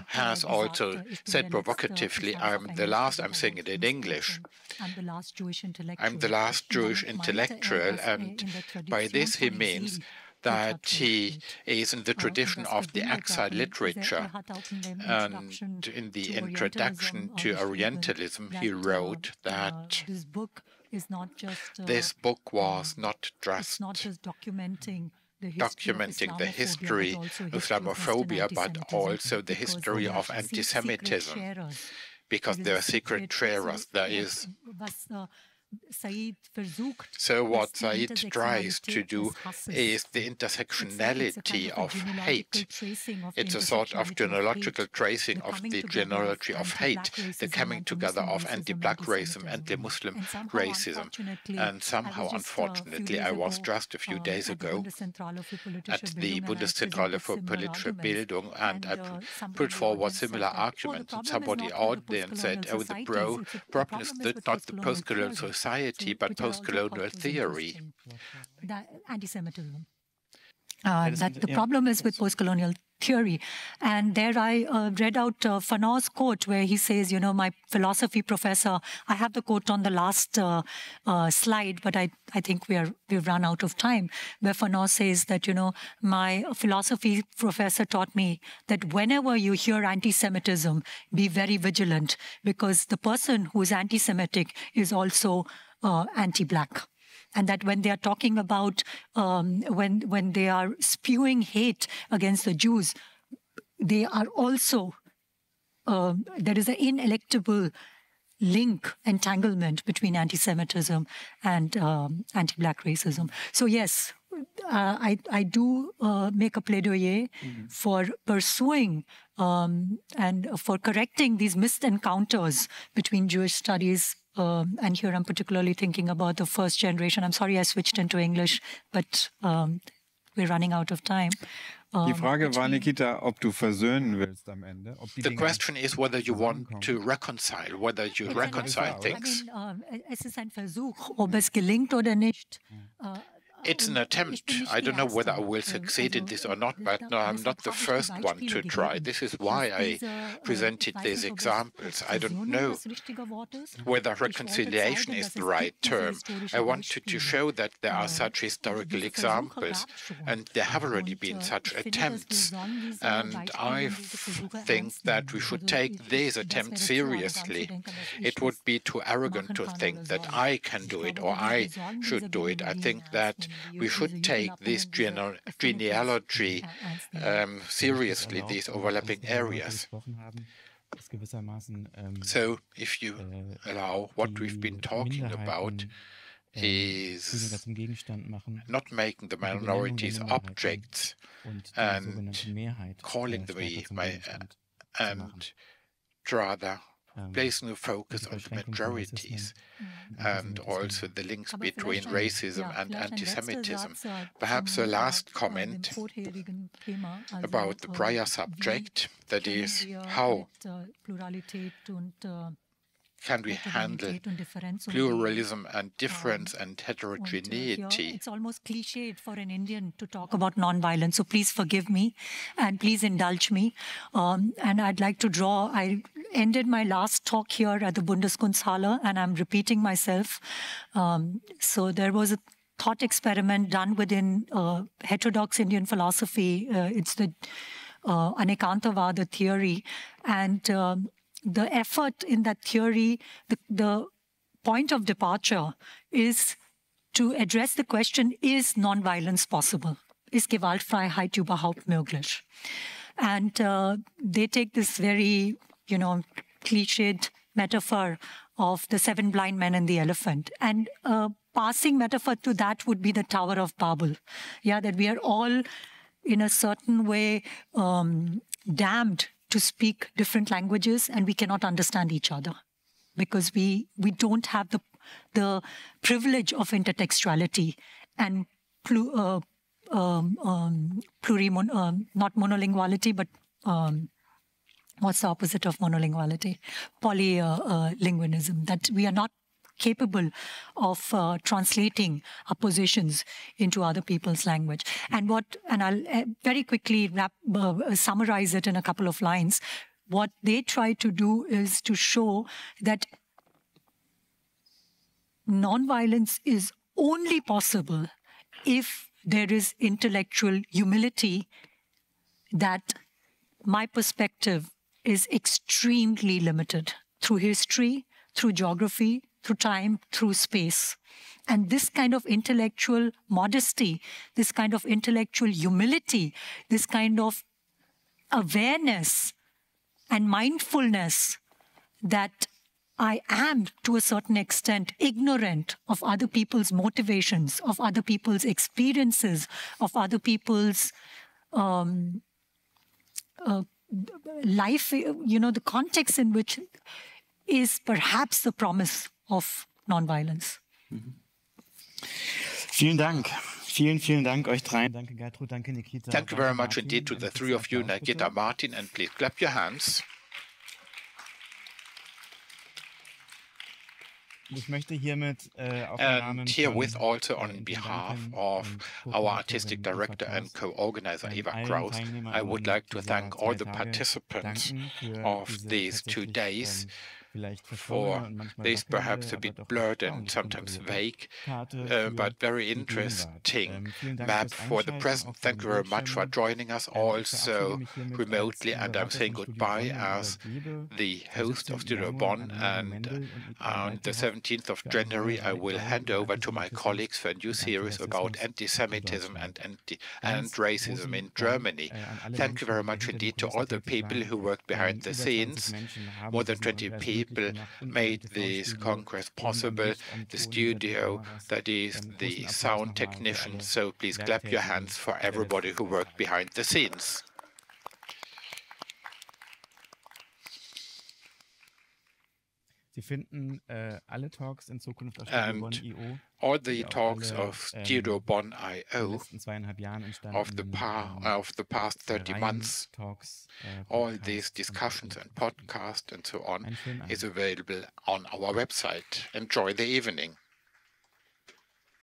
has also said provocatively. I'm saying it in English. I'm the last Jewish intellectual, and by this he means that he is in the tradition of the exile literature. And in the introduction to Orientalism, he wrote that this book was not just documenting the history of Islamophobia, but also the history of anti-Semitism, because there are secret sharers. There is. So what Said tries to do is the intersectionality of hate. It's a sort of genealogical tracing of the genealogy of hate, the coming together of anti-black racism and the Muslim racism. And somehow, unfortunately, I was just a few days ago at the Bundeszentrale für politische Bildung, and I put forward similar arguments. And somebody out there said, oh, the problem is not the postcolonial society, but postcolonial theory. Anti-Semitism. That the problem is with postcolonial theory. And there I read out Fanon's quote where he says, you know, my philosophy professor, I have the quote on the last slide, but I think we've run out of time, where Fanon says that, you know, my philosophy professor taught me that whenever you hear anti-Semitism, be very vigilant, because the person who is anti-Semitic is also anti-black. And that when they are talking about, when they are spewing hate against the Jews, they are also, there is an ineluctable link, entanglement between anti-Semitism and anti-black racism. So yes, I do make a plaidoyer for pursuing and for correcting these missed encounters between Jewish studies. And here I'm particularly thinking about the first generation. I'm sorry I switched into English, but we're running out of time. Die Frage war, Nikita, ob du versöhnen willst am Ende. The question is whether you want to reconcile, whether you reconcile things. Es ist ein Versuch, ob es gelingt oder nicht. It's an attempt. I don't know whether I will succeed in this or not, but no, I'm not the first one to try. This is why I presented these examples. I don't know whether reconciliation is the right term. I wanted to show that there are such historical examples, and there have already been such attempts. And I think that we should take these attempts seriously. It would be too arrogant to think that I can do it or I should do it. I think that we should take this genealogy seriously, these overlapping areas. So, if you allow, what we've been talking about is not making the minorities objects and calling them and rather placing the focus on the majorities and also the links between racism and anti-Semitism. Perhaps a last comment about the prior subject, that is, how can we handle pluralism and difference and heterogeneity? It's almost cliched for an Indian to talk about nonviolence, so please forgive me and please indulge me. And I'd like to draw, I ended my last talk here at the Bundeskunsthalle, and I'm repeating myself. So there was a thought experiment done within heterodox Indian philosophy. It's the Anekantavada theory. And the effort in that theory, the point of departure is to address the question, is nonviolence possible? Ist Gewaltfreiheit überhaupt möglich? And they take this very, cliched metaphor of the 7 blind men and the elephant. And a passing metaphor to that would be the Tower of Babel. Yeah, that we are all, in a certain way, damned to speak different languages, and we cannot understand each other because we don't have the privilege of intertextuality and not monolinguality, but what's the opposite of monolinguality? Polylingualism, that we are not capable of translating our positions into other people's language. And I'll very quickly summarize it in a couple of lines. What they try to do is to show that nonviolence is only possible if there is intellectual humility, that my perspective is extremely limited through history, through geography, through time, through space. And this kind of intellectual modesty, this kind of intellectual humility, this kind of awareness and mindfulness that I am, to a certain extent, ignorant of other people's motivations, of other people's experiences, of other people's life, the context in which is perhaps the promise of nonviolence. Vielen Dank. Vielen Dank euch dreien. Danke Gertrud, danke Nikita. Thank you very much indeed to the three of you, Nikita, Martin, and please clap your hands. And herewith also on behalf of our artistic director and co-organizer Eva Kraus, I would like to thank all the participants of these 2 days for this perhaps a bit blurred and sometimes vague, but very interesting map for the present. Thank you very much for joining us also remotely, and I'm saying goodbye as the host of Studio Bonn, and on the 17th of January I will hand over to my colleagues for a new series about anti-Semitism and racism in Germany. Thank you very much indeed to all the people who worked behind the scenes. More than 20 people made this congress possible. The studio, that is the sound technician, so please clap your hands for everybody who worked behind the scenes. And all the talks of Studio Bonn.io of the past 30 months, all these discussions and podcasts and so on, is available on our website. Enjoy the evening.